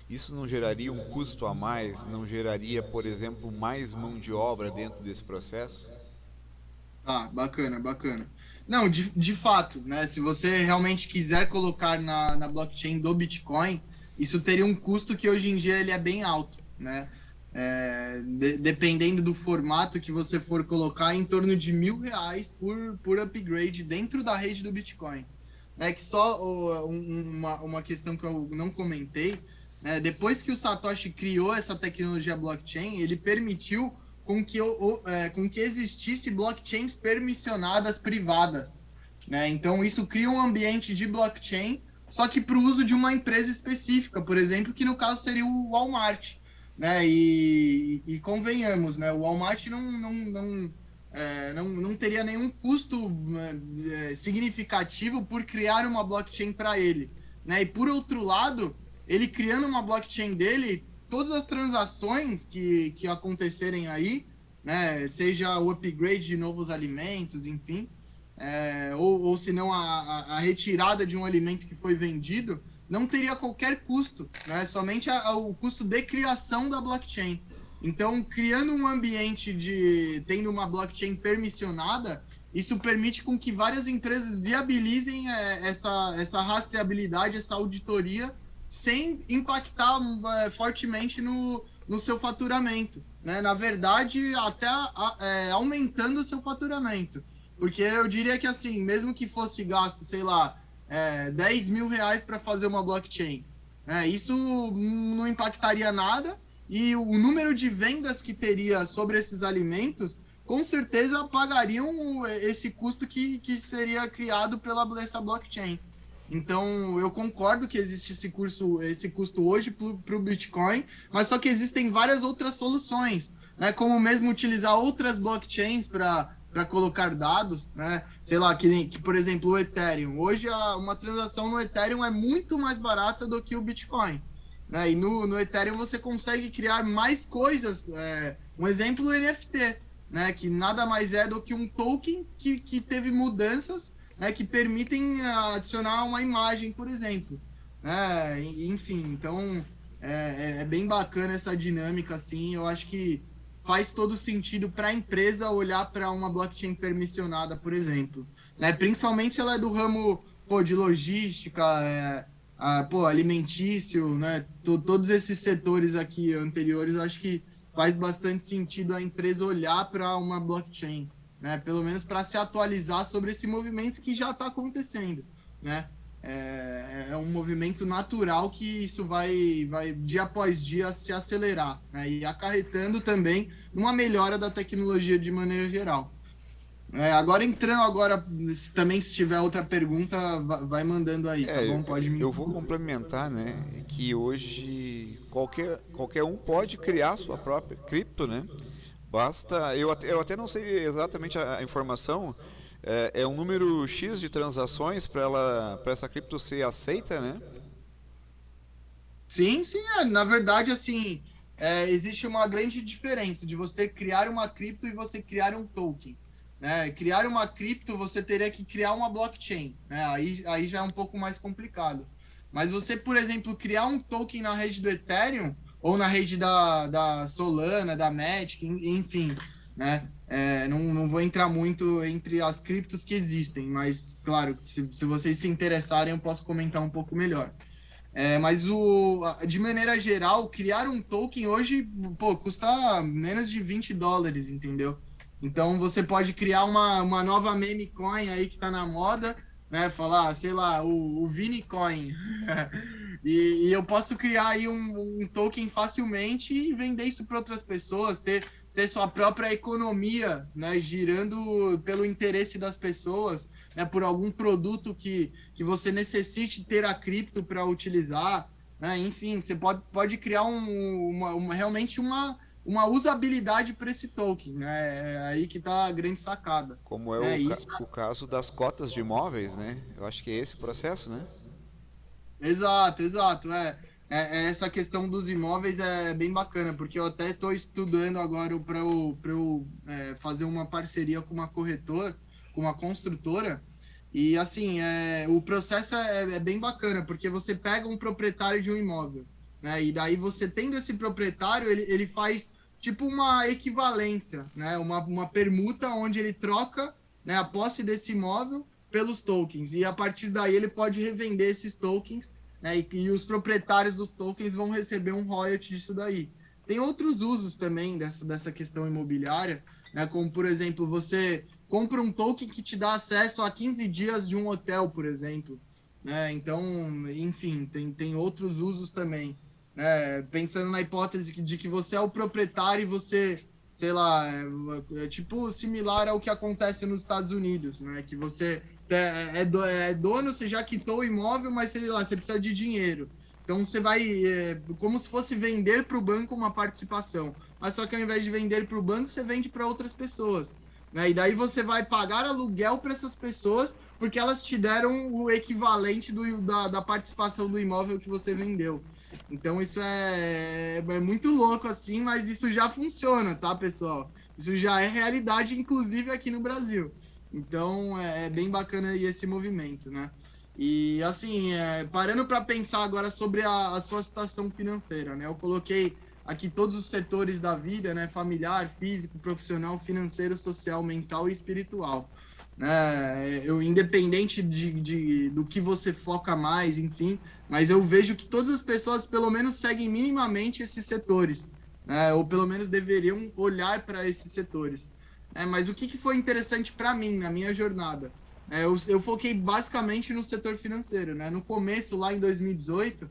isso não geraria um custo a mais? Não geraria, por exemplo, mais mão de obra dentro desse processo? Ah, bacana, bacana. Não, de fato, né? Se você realmente quiser colocar na blockchain do Bitcoin, isso teria um custo que hoje em dia ele é bem alto, né? Dependendo do formato que você for colocar, em torno de R$ 1.000 por upgrade dentro da rede do Bitcoin. Que só uma questão que eu não comentei, né? Depois que o Satoshi criou essa tecnologia blockchain, ele permitiu com que existisse blockchains permissionadas privadas, né? Então isso cria um ambiente de blockchain, só que para o uso de uma empresa específica, por exemplo, que no caso seria o Walmart, né? E convenhamos, né? O Walmart não teria nenhum custo significativo por criar uma blockchain para ele, né? E por outro lado, ele criando uma blockchain dele, todas as transações que acontecerem aí, né, seja o upgrade de novos alimentos, enfim, ou se não a retirada de um alimento que foi vendido, não teria qualquer custo, né, somente o custo de criação da blockchain. Então, criando um ambiente tendo uma blockchain permissionada, isso permite com que várias empresas viabilizem essa rastreabilidade, essa auditoria, sem impactar fortemente no seu faturamento, né? Na verdade, até aumentando o seu faturamento. Porque eu diria que, assim, mesmo que fosse gasto, sei lá, R$ 10.000 para fazer uma blockchain, isso não impactaria nada, e o número de vendas que teria sobre esses alimentos, com certeza pagariam esse custo que seria criado pela essa blockchain. Então, eu concordo que existe esse custo hoje para o Bitcoin, mas só que existem várias outras soluções, né? Como mesmo utilizar outras blockchains para para colocar dados, né? Sei lá, que por exemplo o Ethereum. Hoje uma transação no Ethereum é muito mais barata do que o Bitcoin. Né? E no Ethereum você consegue criar mais coisas. Um exemplo, o NFT, né? Que nada mais é do que um token que teve mudanças, né? Que permitem adicionar uma imagem, por exemplo. Enfim, então é bem bacana essa dinâmica, assim. Eu acho que faz todo sentido para a empresa olhar para uma blockchain permissionada, por exemplo. Né? Principalmente se ela é do ramo de logística, alimentício, né? Todos esses setores aqui anteriores, eu acho que faz bastante sentido a empresa olhar para uma blockchain, né? Pelo menos para se atualizar sobre esse movimento que já está acontecendo, né? É um movimento natural que isso vai dia após dia se acelerar, né? E acarretando também uma melhora da tecnologia de maneira geral. Agora também se tiver outra pergunta, vai mandando aí, tá bom? Pode me... Eu vou complementar, né, que hoje qualquer um pode criar sua própria cripto, né? Basta, eu até não sei exatamente a informação, é um número X de transações para essa cripto ser aceita, né? Sim, na verdade, assim, existe uma grande diferença de você criar uma cripto e você criar um token. Né? Criar uma cripto, você teria que criar uma blockchain, né? Aí já é um pouco mais complicado. Mas você, por exemplo, criar um token na rede do Ethereum ou na rede da Solana, da Matic, enfim, né? Não vou entrar muito entre as criptos que existem, mas, claro, se vocês se interessarem, eu posso comentar um pouco melhor. Mas de maneira geral, criar um token hoje, custa menos de $20, entendeu? Então você pode criar uma nova meme coin aí que tá na moda, né? Falar, sei lá, o Vinicoin. e eu posso criar aí um token facilmente e vender isso para outras pessoas, ter sua própria economia, né? Girando pelo interesse das pessoas, né? Por algum produto que você necessite ter a cripto para utilizar, né? Enfim, você pode criar realmente uma usabilidade para esse token, né? É aí que está a grande sacada. Como o caso das cotas de imóveis, né? Eu acho que é esse o processo, né? Exato. Essa questão dos imóveis é bem bacana, porque eu até estou estudando agora para eu fazer uma parceria com uma corretora, com uma construtora. E assim, o processo é bem bacana, porque você pega um proprietário de um imóvel, né? E daí você tendo esse proprietário, ele faz tipo uma equivalência, né? Uma permuta onde ele troca, né, a posse desse imóvel pelos tokens. E a partir daí ele pode revender esses tokens, né? E os proprietários dos tokens vão receber um royalty disso daí. Tem outros usos também dessa questão imobiliária, né? Como, por exemplo, você compra um token que te dá acesso a 15 dias de um hotel, por exemplo. Né? Então, enfim, tem outros usos também. Né? Pensando na hipótese de que você é o proprietário e você, sei lá, é tipo similar ao que acontece nos Estados Unidos, né? Que você é dono, você já quitou o imóvel, mas sei lá, você precisa de dinheiro. Então você vai, como se fosse vender para o banco uma participação. Mas só que ao invés de vender para o banco, você vende para outras pessoas. Né? E daí você vai pagar aluguel para essas pessoas porque elas te deram o equivalente da participação do imóvel que você vendeu. Então isso é muito louco assim, mas isso já funciona, tá, pessoal? Isso já é realidade, inclusive aqui no Brasil. Então é bem bacana esse movimento, né? E assim, parando para pensar agora sobre a sua situação financeira, né? Eu coloquei aqui todos os setores da vida, né? Familiar, físico, profissional, financeiro, social, mental e espiritual. Independente do que você foca mais, enfim, mas eu vejo que todas as pessoas pelo menos seguem minimamente esses setores, né? Ou pelo menos deveriam olhar para esses setores. Mas o que foi interessante para mim na minha jornada? Eu foquei basicamente no setor financeiro, né? No começo, lá em 2018,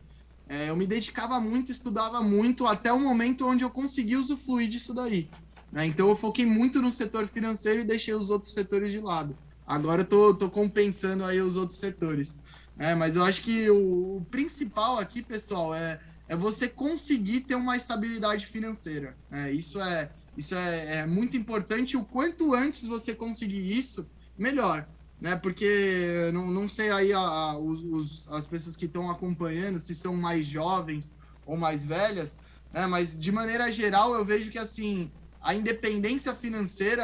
eu me dedicava muito, estudava muito, até o momento onde eu consegui usufruir disso daí. Né? Então eu foquei muito no setor financeiro e deixei os outros setores de lado. Agora eu tô compensando aí os outros setores. Mas eu acho que o principal aqui, pessoal, é você conseguir ter uma estabilidade financeira. Isso Isso é muito importante. O quanto antes você conseguir isso, melhor, né? Porque não sei aí as pessoas que estão acompanhando, se são mais jovens ou mais velhas, né? Mas de maneira geral, eu vejo que assim a independência financeira,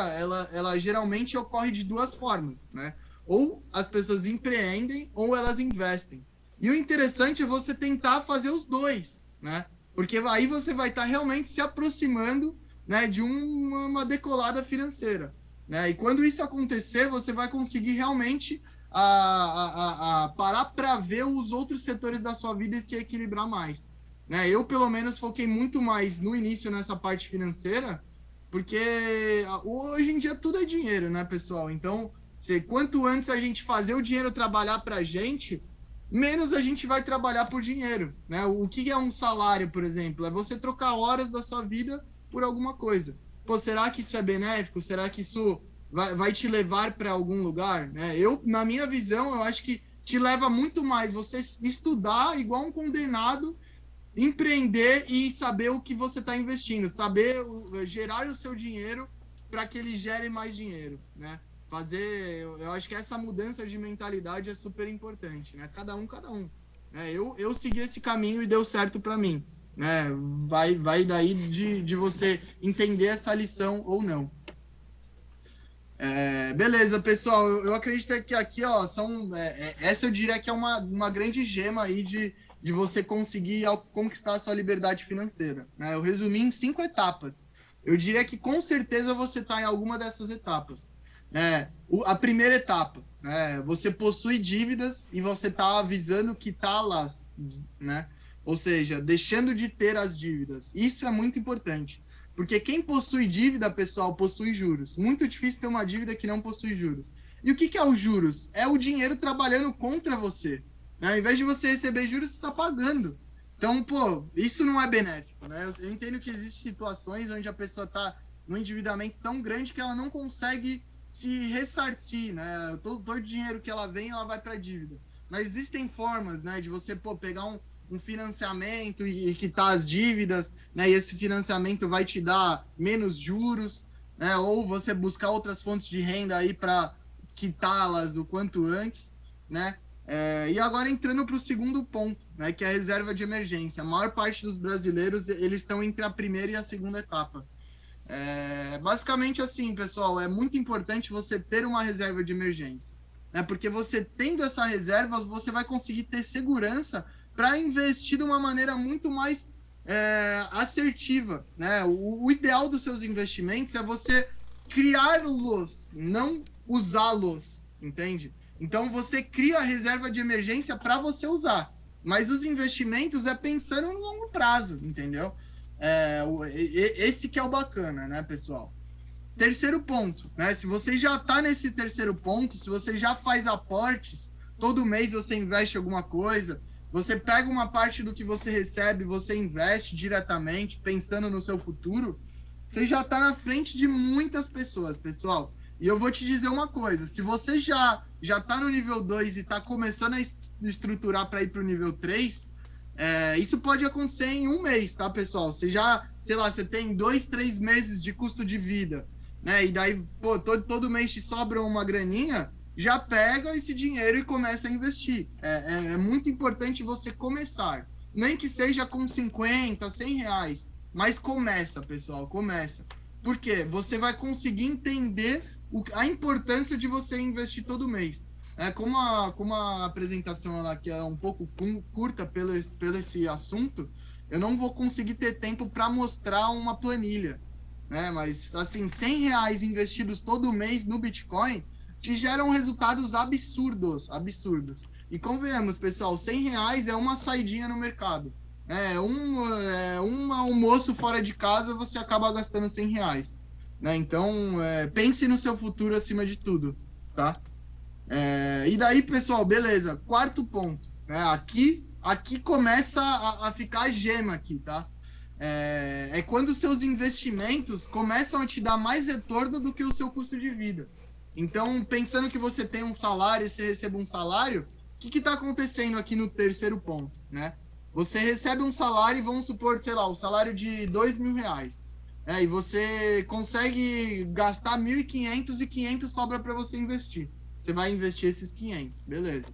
ela geralmente ocorre de duas formas, né? Ou as pessoas empreendem ou elas investem. E o interessante é você tentar fazer os dois, né? Porque aí você vai estar realmente se aproximando, né, de uma decolada financeira, né? E quando isso acontecer, você vai conseguir realmente a parar para ver os outros setores da sua vida e se equilibrar mais, né? Eu, pelo menos, foquei muito mais no início nessa parte financeira, porque hoje em dia tudo é dinheiro, né, pessoal? Então, quanto antes a gente fazer o dinheiro trabalhar para a gente, menos a gente vai trabalhar por dinheiro, né? O que é um salário, por exemplo? É você trocar horas da sua vida por alguma coisa. Pô, será que isso é benéfico? Será que isso vai te levar para algum lugar, né? Na minha visão, eu acho que te leva muito mais você estudar igual um condenado, empreender e saber o que você está investindo, saber gerar o seu dinheiro para que ele gere mais dinheiro, né? Eu acho que essa mudança de mentalidade é super importante, né? Cada um, né? Eu segui esse caminho e deu certo para mim, né? Vai daí de você entender essa lição ou não. Beleza, pessoal. Eu acredito que aqui, ó, essa eu diria que é uma grande gema aí de você conseguir conquistar a sua liberdade financeira, né? Eu resumi em 5 etapas. Eu diria que com certeza você está em alguma dessas etapas. A primeira etapa, né? Você possui dívidas e você está avisando quitá-las, né? Ou seja, deixando de ter as dívidas. Isso é muito importante. Porque quem possui dívida, pessoal, possui juros. Muito difícil ter uma dívida que não possui juros. E o que é os juros? É o dinheiro trabalhando contra você, né? Ao invés de você receber juros, você está pagando. Então, pô, isso não é benéfico, né? Eu entendo que existem situações onde a pessoa está num endividamento tão grande que ela não consegue se ressarcir, né? Todo o dinheiro que ela vem, ela vai para a dívida. Mas existem formas, né, de você, pô, pegar um financiamento e quitar as dívidas, né? E esse financiamento vai te dar menos juros, né? Ou você buscar outras fontes de renda aí para quitá-las o quanto antes, né? E agora entrando para o segundo ponto, né? Que é a reserva de emergência. A maior parte dos brasileiros, eles estão entre a primeira e a segunda etapa. Basicamente assim, pessoal, é muito importante você ter uma reserva de emergência, né? Porque você tendo essa reserva, você vai conseguir ter segurança para investir de uma maneira muito mais assertiva, né? O ideal dos seus investimentos é você criá-los, não usá-los, entende? Então você cria a reserva de emergência para você usar, mas os investimentos é pensando no longo prazo, entendeu? Esse que é o bacana, né, pessoal? Terceiro ponto, né? Se você já está nesse terceiro ponto, se você já faz aportes, todo mês você investe alguma coisa, você pega uma parte do que você recebe, você investe diretamente, pensando no seu futuro, você já está na frente de muitas pessoas, pessoal. E eu vou te dizer uma coisa, se você já está no nível 2 e está começando a estruturar para ir para o nível 3, isso pode acontecer em um mês, tá, pessoal? Você já, sei lá, você tem 2, 3 meses de custo de vida, né? E daí, pô, todo mês te sobra uma graninha, já pega esse dinheiro e começa a investir. É muito importante você começar. Nem que seja com 50, 100 reais. Mas começa, pessoal, começa. Por quê? Você vai conseguir entender a importância de você investir todo mês. Como a apresentação ela, que é um pouco curta pelo esse assunto, eu não vou conseguir ter tempo para mostrar uma planilha, né? Mas, assim, 100 reais investidos todo mês no Bitcoin te geram resultados absurdos. E convenhamos, pessoal, 100 reais é uma saidinha no mercado. Um almoço fora de casa, você acaba gastando 100 reais. Né? Então, pense no seu futuro acima de tudo, tá? E daí, pessoal, beleza. Quarto ponto, né? Aqui começa a ficar gema aqui, tá? Quando os seus investimentos começam a te dar mais retorno do que o seu custo de vida. Então, pensando que você tem um salário e você recebe um salário, o que está acontecendo aqui no terceiro ponto, né? Você recebe um salário e vamos supor, sei lá, o salário de 2.000 reais. e você consegue gastar 1.500 e 500 sobra para você investir. Você vai investir esses 500, beleza.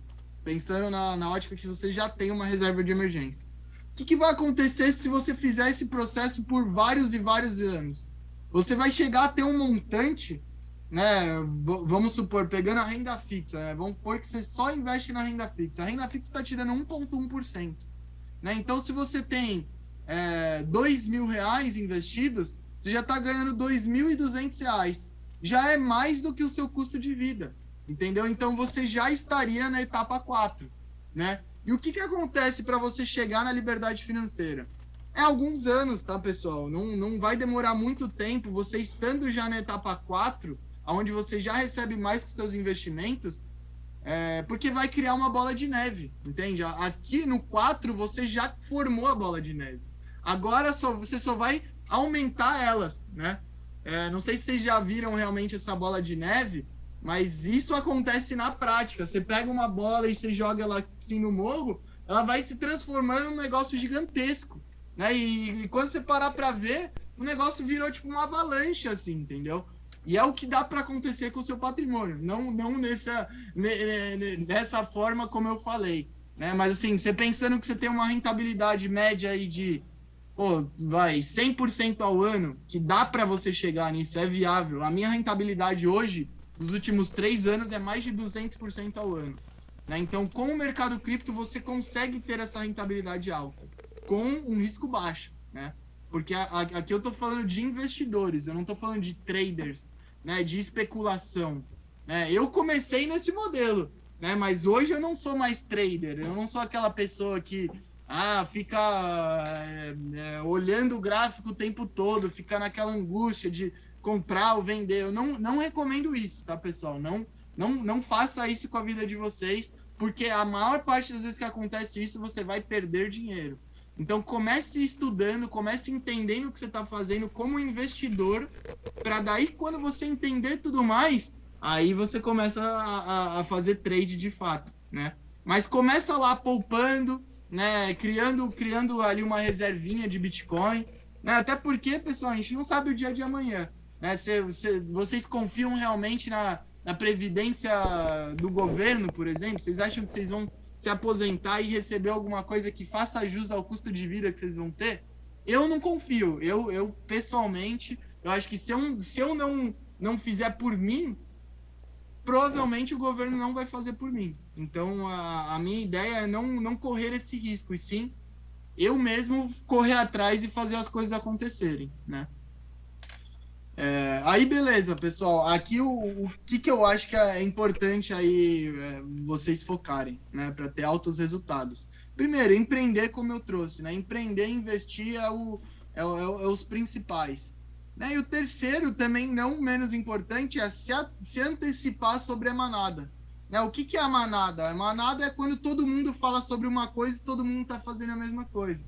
Pensando na ótica que você já tem uma reserva de emergência. O que vai acontecer se você fizer esse processo por vários e vários anos? Você vai chegar a ter um montante, né? Vamos supor, pegando a renda fixa, né? Vamos supor que você só investe na renda fixa. A renda fixa está te dando 1,1%. Né? Então, se você tem R$ 2.000 investidos, você já está ganhando R$ 2.200. Já é mais do que o seu custo de vida. Entendeu? Então, você já estaria na etapa 4. Né? E o que acontece para você chegar na liberdade financeira? É alguns anos, tá, pessoal? Não vai demorar muito tempo. Você estando já na etapa 4, onde você já recebe mais com seus investimentos, porque vai criar uma bola de neve, entende? Aqui no 4 você já formou a bola de neve. Agora você só vai aumentar elas, né? Não sei se vocês já viram realmente essa bola de neve, mas isso acontece na prática. Você pega uma bola e você joga ela assim no morro, ela vai se transformando num negócio gigantesco, né? E quando você parar para ver, o negócio virou tipo uma avalanche, assim, entendeu? E é o que dá para acontecer com o seu patrimônio, não nessa forma como eu falei, né? Mas assim, você pensando que você tem uma rentabilidade média aí de, 100% ao ano, que dá para você chegar nisso, é viável. A minha rentabilidade hoje, nos últimos 3 anos, é mais de 200% ao ano. Né? Então, com o mercado cripto, você consegue ter essa rentabilidade alta, com um risco baixo, né? Porque aqui eu estou falando de investidores, eu não estou falando de traders, né, de especulação. Né? Eu comecei nesse modelo, né, mas hoje eu não sou mais trader, eu não sou aquela pessoa que fica olhando o gráfico o tempo todo, fica naquela angústia de comprar ou vender. Eu não recomendo isso, tá, pessoal? Não faça isso com a vida de vocês, porque a maior parte das vezes que acontece isso, você vai perder dinheiro. Então, comece estudando, comece entendendo o que você está fazendo como investidor, para daí, quando você entender tudo mais, aí você começa a fazer trade de fato, né? Mas começa lá poupando, né? Criando ali uma reservinha de Bitcoin, né? Até porque, pessoal, a gente não sabe o dia de amanhã, né? Vocês confiam realmente na previdência do governo, por exemplo? Vocês acham que vocês vão se aposentar e receber alguma coisa que faça jus ao custo de vida que vocês vão ter? Eu não confio. Eu pessoalmente, eu acho que se eu não fizer por mim, provavelmente o governo não vai fazer por mim. Então, a minha ideia é não correr esse risco, e sim eu mesmo correr atrás e fazer as coisas acontecerem, né? Aí beleza, pessoal. Aqui o que eu acho que é importante aí vocês focarem, né, para ter altos resultados. Primeiro, empreender, como eu trouxe, né? Empreender e investir é os principais. Né? E o terceiro, também não menos importante, é se antecipar sobre a manada. Né? O que é a manada? A manada é quando todo mundo fala sobre uma coisa e todo mundo está fazendo a mesma coisa.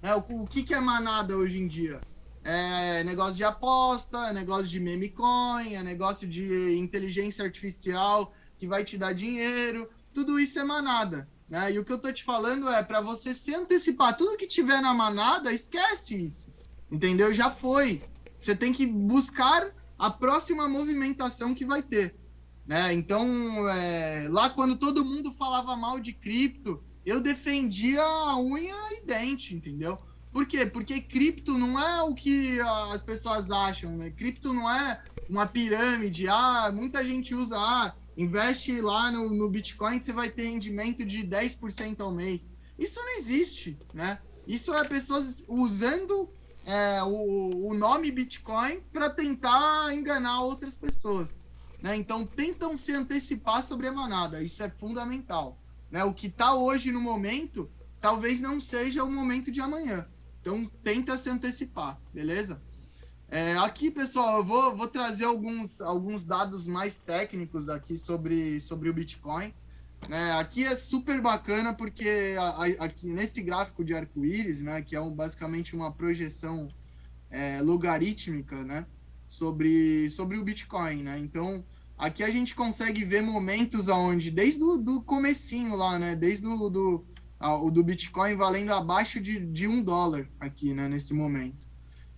Né? O que é manada hoje em dia? É negócio de aposta, é negócio de meme coin, é negócio de inteligência artificial que vai te dar dinheiro. Tudo isso é manada. Né? E o que eu tô te falando é para você se antecipar. Tudo que tiver na manada, esquece isso. Entendeu? Já foi. Você tem que buscar a próxima movimentação que vai ter. Né? Então, lá quando todo mundo falava mal de cripto, eu defendia a unha e dente, entendeu? Por quê? Porque cripto não é o que as pessoas acham, né? Cripto não é uma pirâmide. Muita gente usa, investe lá no Bitcoin que você vai ter rendimento de 10% ao mês. Isso não existe, né? Isso é pessoas usando o nome Bitcoin para tentar enganar outras pessoas. Né? Então, tentam se antecipar sobre a manada. Isso é fundamental. Né? O que está hoje no momento, talvez não seja o momento de amanhã. Então, tenta se antecipar, beleza? Aqui, pessoal, eu vou trazer alguns dados mais técnicos aqui sobre o Bitcoin. Aqui é super bacana porque aqui nesse gráfico de arco-íris, né, que é basicamente uma projeção logarítmica, né, sobre o Bitcoin, né? Então, aqui a gente consegue ver momentos onde, desde do comecinho lá, né, desde o do Bitcoin valendo abaixo de $1 aqui, né, nesse momento.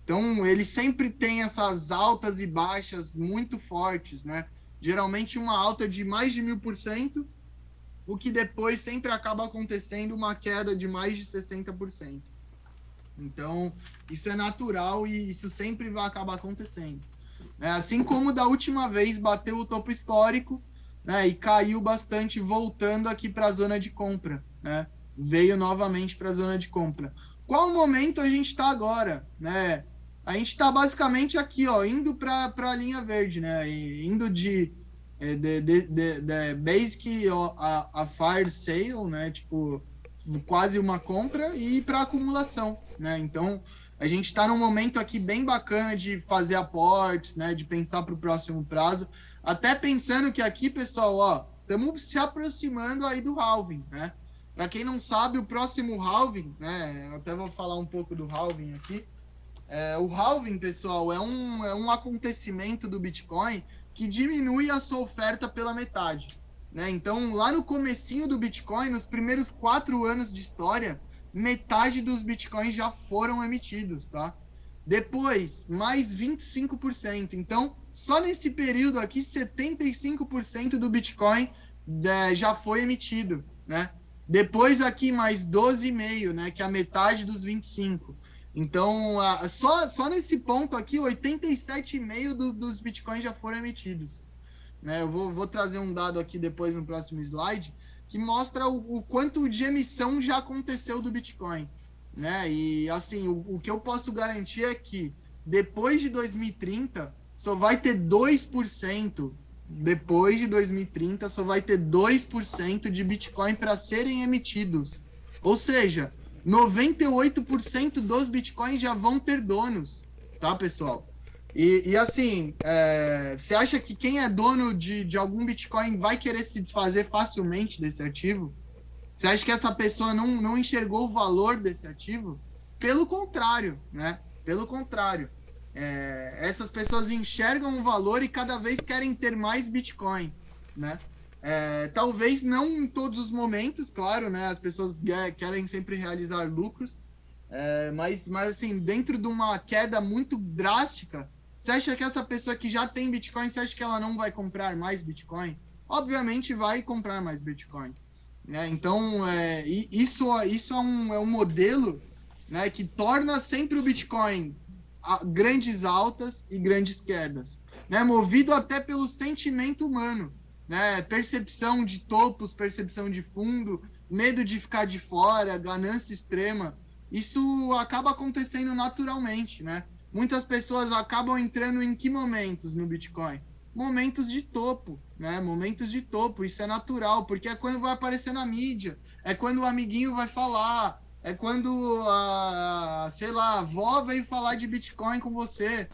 Então, ele sempre tem essas altas e baixas muito fortes, né? Geralmente uma alta de mais de 1000%, o que depois sempre acaba acontecendo uma queda de mais de 60%. Então, isso é natural e isso sempre vai acabar acontecendo. Assim como da última vez bateu o topo histórico, né, e caiu bastante, voltando aqui para a zona de compra, né? Veio novamente para a zona de compra. Qual momento a gente está agora, né? A gente está basicamente aqui, ó, indo para a linha verde, né? Indo de basic a fire sale, né? Tipo, quase uma compra e para acumulação, né? Então, a gente está num momento aqui bem bacana de fazer aportes, né? De pensar para o próximo prazo. Até pensando que aqui, pessoal, ó, estamos se aproximando aí do halving, né? Para quem não sabe, o próximo halving, né? Eu até vou falar um pouco do halving aqui. O halving, pessoal, é um acontecimento do Bitcoin que diminui a sua oferta pela metade, né? Então, lá no comecinho do Bitcoin, nos primeiros 4 anos de história, metade dos Bitcoins já foram emitidos, tá? Depois, mais 25%. Então, só nesse período aqui, 75% do Bitcoin já foi emitido, né? Depois aqui, mais 12,5%, né? Que é a metade dos 25%. Então, só nesse ponto aqui, 87,5% dos Bitcoins já foram emitidos. Né? Eu vou trazer um dado aqui depois no próximo slide, que mostra o quanto de emissão já aconteceu do Bitcoin. Né? E, assim, o que eu posso garantir é que depois de 2030, só vai ter 2%. Depois de 2030, só vai ter 2% de Bitcoin para serem emitidos. Ou seja, 98% dos Bitcoins já vão ter donos, tá, pessoal? E assim, você acha que quem é dono de algum Bitcoin vai querer se desfazer facilmente desse ativo? Você acha que essa pessoa não enxergou o valor desse ativo? Pelo contrário, né? Pelo contrário. Essas pessoas enxergam o valor e cada vez querem ter mais Bitcoin, né? Talvez não em todos os momentos, claro, né? As pessoas querem sempre realizar lucros, mas assim, dentro de uma queda muito drástica, você acha que essa pessoa que já tem Bitcoin, você acha que ela não vai comprar mais Bitcoin? Obviamente vai comprar mais Bitcoin, né? Então, isso é um modelo, né, que torna sempre o Bitcoin grandes altas e grandes quedas, né? Movido até pelo sentimento humano, né? Percepção de topos, percepção de fundo, medo de ficar de fora, ganância extrema. Isso acaba acontecendo naturalmente, né? Muitas pessoas acabam entrando em que momentos no Bitcoin? Momentos de topo, né? Momentos de topo, isso é natural, porque é quando vai aparecer na mídia, é quando o amiguinho vai falar, é quando sei lá, a avó veio falar de Bitcoin com você,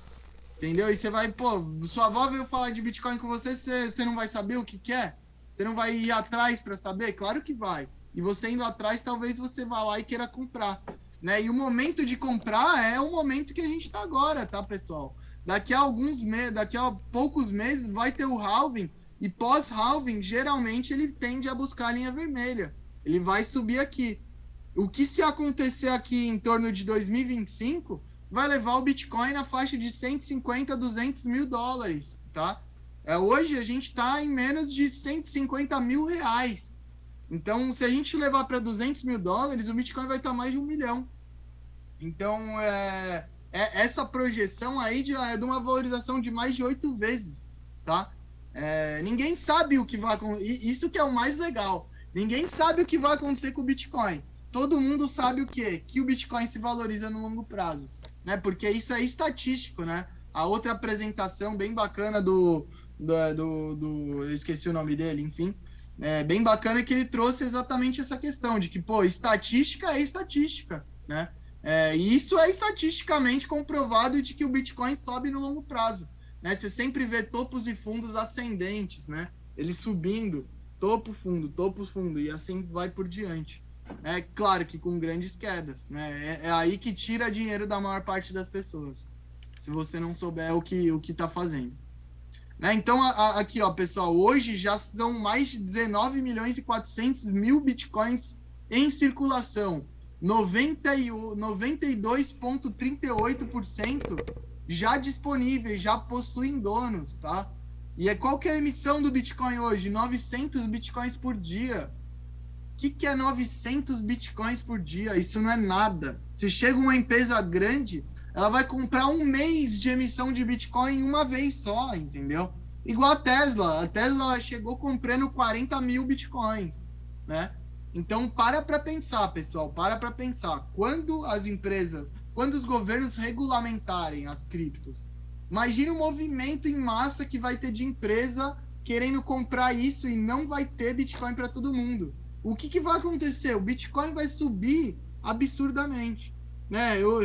entendeu? E você vai, pô, sua avó veio falar de Bitcoin com você, você não vai saber o que é? Você não vai ir atrás para saber? Claro que vai. E você indo atrás, talvez você vá lá e queira comprar, né? E o momento de comprar é o momento que a gente está agora, tá, pessoal? Daqui a poucos meses vai ter o halving, e pós-halving, geralmente ele tende a buscar a linha vermelha. Ele vai subir aqui. O que se acontecer aqui em torno de 2025 vai levar o Bitcoin na faixa de 150 a 200 mil dólares, tá? Hoje a gente está em menos de 150 mil reais. Então, se a gente levar para 200 mil dólares, o Bitcoin vai estar mais de 1 milhão. Então, essa projeção aí é de uma valorização de mais de 8 vezes, tá? Ninguém sabe o que vai acontecer. Isso que é o mais legal. Ninguém sabe o que vai acontecer com o Bitcoin. Todo mundo sabe o quê? Que o Bitcoin se valoriza no longo prazo, né? Porque isso é estatístico, né? A outra apresentação bem bacana eu esqueci o nome dele, enfim, bem bacana que ele trouxe exatamente essa questão de que, pô, estatística é estatística, né? E isso é estatisticamente comprovado de que o Bitcoin sobe no longo prazo, né? Você sempre vê topos e fundos ascendentes, né? Ele subindo, topo, fundo, e assim vai por diante. É claro que com grandes quedas, né? É aí que tira dinheiro da maior parte das pessoas, se você não souber o que tá fazendo. Né? Então, aqui, ó, pessoal, hoje já são mais de 19 milhões e 400 mil Bitcoins em circulação. 92,38% já disponíveis, já possuem donos, tá? E qual que é a emissão do Bitcoin hoje? 900 Bitcoins por dia. O que é 900 Bitcoins por dia? Isso não é nada. Se chega uma empresa grande, ela vai comprar um mês de emissão de Bitcoin uma vez só, entendeu? Igual a Tesla. A Tesla chegou comprando 40 mil Bitcoins, né? Então, para pensar, pessoal. Para pensar. Quando as empresas, quando os governos regulamentarem as criptos, imagina o movimento em massa que vai ter de empresa querendo comprar isso e não vai ter Bitcoin para todo mundo. O que vai acontecer? O Bitcoin vai subir absurdamente. Né? Eu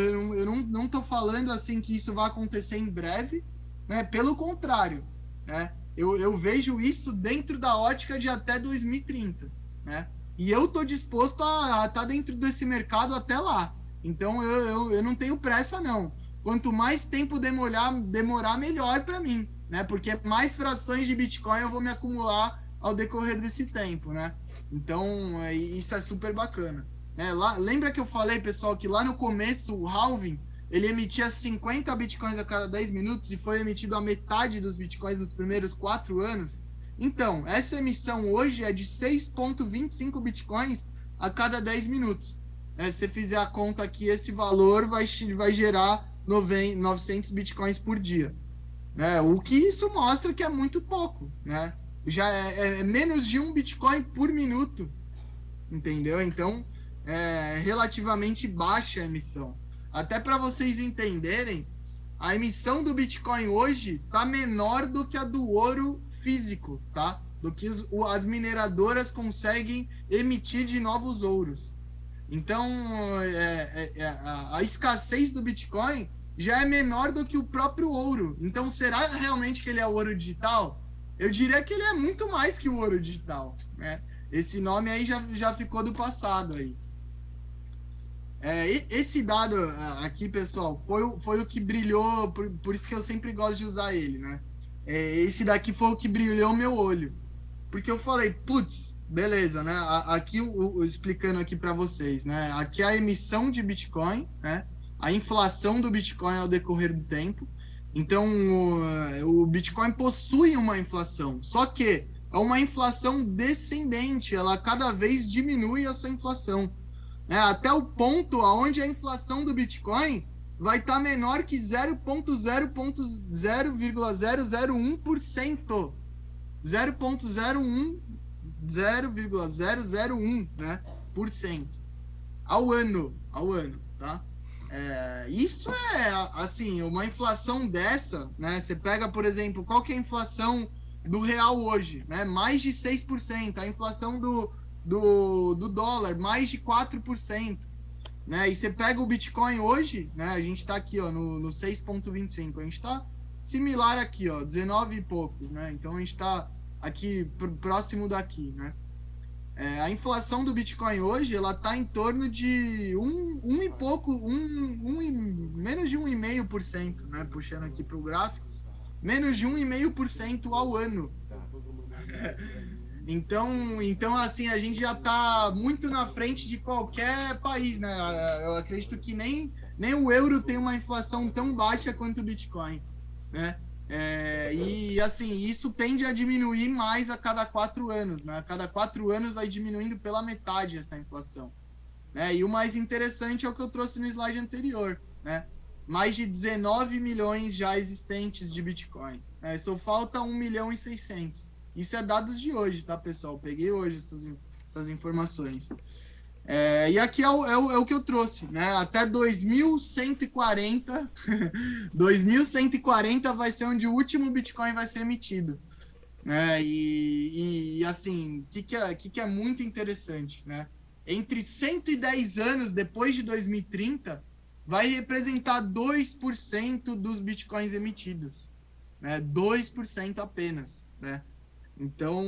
não estou falando assim que isso vai acontecer em breve, né? Pelo contrário, né? Eu vejo isso dentro da ótica de até 2030, né? E eu estou disposto a estar dentro desse mercado até lá. Então eu não tenho pressa, não. Quanto mais tempo demorar melhor para mim, né? Porque mais frações de Bitcoin eu vou me acumular ao decorrer desse tempo, né? Então, isso é super bacana. Lembra que eu falei, pessoal, que lá no começo o halving, ele emitia 50 Bitcoins a cada 10 minutos e foi emitido a metade dos Bitcoins nos primeiros 4 anos? Então, essa emissão hoje é de 6,25 Bitcoins a cada 10 minutos. Se você fizer a conta aqui, esse valor vai gerar 900 Bitcoins por dia. O que isso mostra que é muito pouco, né? Já é menos de 1 Bitcoin por minuto, entendeu? Então, é relativamente baixa a emissão. Até para vocês entenderem, a emissão do Bitcoin hoje está menor do que a do ouro físico, tá? Do que as mineradoras conseguem emitir de novos ouros. Então, a escassez do Bitcoin já é menor do que o próprio ouro. Então, será realmente que ele é ouro digital? Eu diria que ele é muito mais que o ouro digital, né? Esse nome aí já ficou do passado aí. Esse dado aqui, pessoal, foi o que brilhou, por isso que eu sempre gosto de usar ele, né? Esse daqui foi o que brilhou meu olho. Porque eu falei, putz, beleza, né? Aqui, explicando aqui para vocês, né? Aqui é a emissão de Bitcoin, né? A inflação do Bitcoin ao decorrer do tempo. Então, o Bitcoin possui uma inflação, só que é uma inflação descendente, ela cada vez diminui a sua inflação. Até o ponto onde a inflação do Bitcoin vai estar menor que 0,001%. 0,001, né, por cento ao ano, tá? Isso é, assim, uma inflação dessa, né? Você pega, por exemplo, qual que é a inflação do real hoje, né? Mais de 6%. A inflação do dólar, mais de 4%. Né? E você pega o Bitcoin hoje, né? A gente está aqui, ó, no 6,25. A gente está similar aqui, ó, 19 e poucos, né? Então a gente está aqui próximo daqui, né? A inflação do Bitcoin hoje, ela está em torno de menos de 1,5%, né? Puxando aqui para o gráfico, menos de 1,5% ao ano. Então, assim, a gente já está muito na frente de qualquer país, né? Eu acredito que nem o euro tem uma inflação tão baixa quanto o Bitcoin, né? E, assim, isso tende a diminuir mais a cada 4 anos, né? A cada 4 anos vai diminuindo pela metade essa inflação, né? E o mais interessante é o que eu trouxe no slide anterior, né? Mais de 19 milhões já existentes de Bitcoin, né? Só falta 1.600.000. Isso é dados de hoje, tá, pessoal? Peguei hoje essas informações. E aqui é o que eu trouxe, né? Até 2140, 2140 vai ser onde o último Bitcoin vai ser emitido, né? E assim, o que é muito interessante, né? Entre 110 anos depois de 2030, vai representar 2% dos Bitcoins emitidos, né? 2% apenas, né? Então,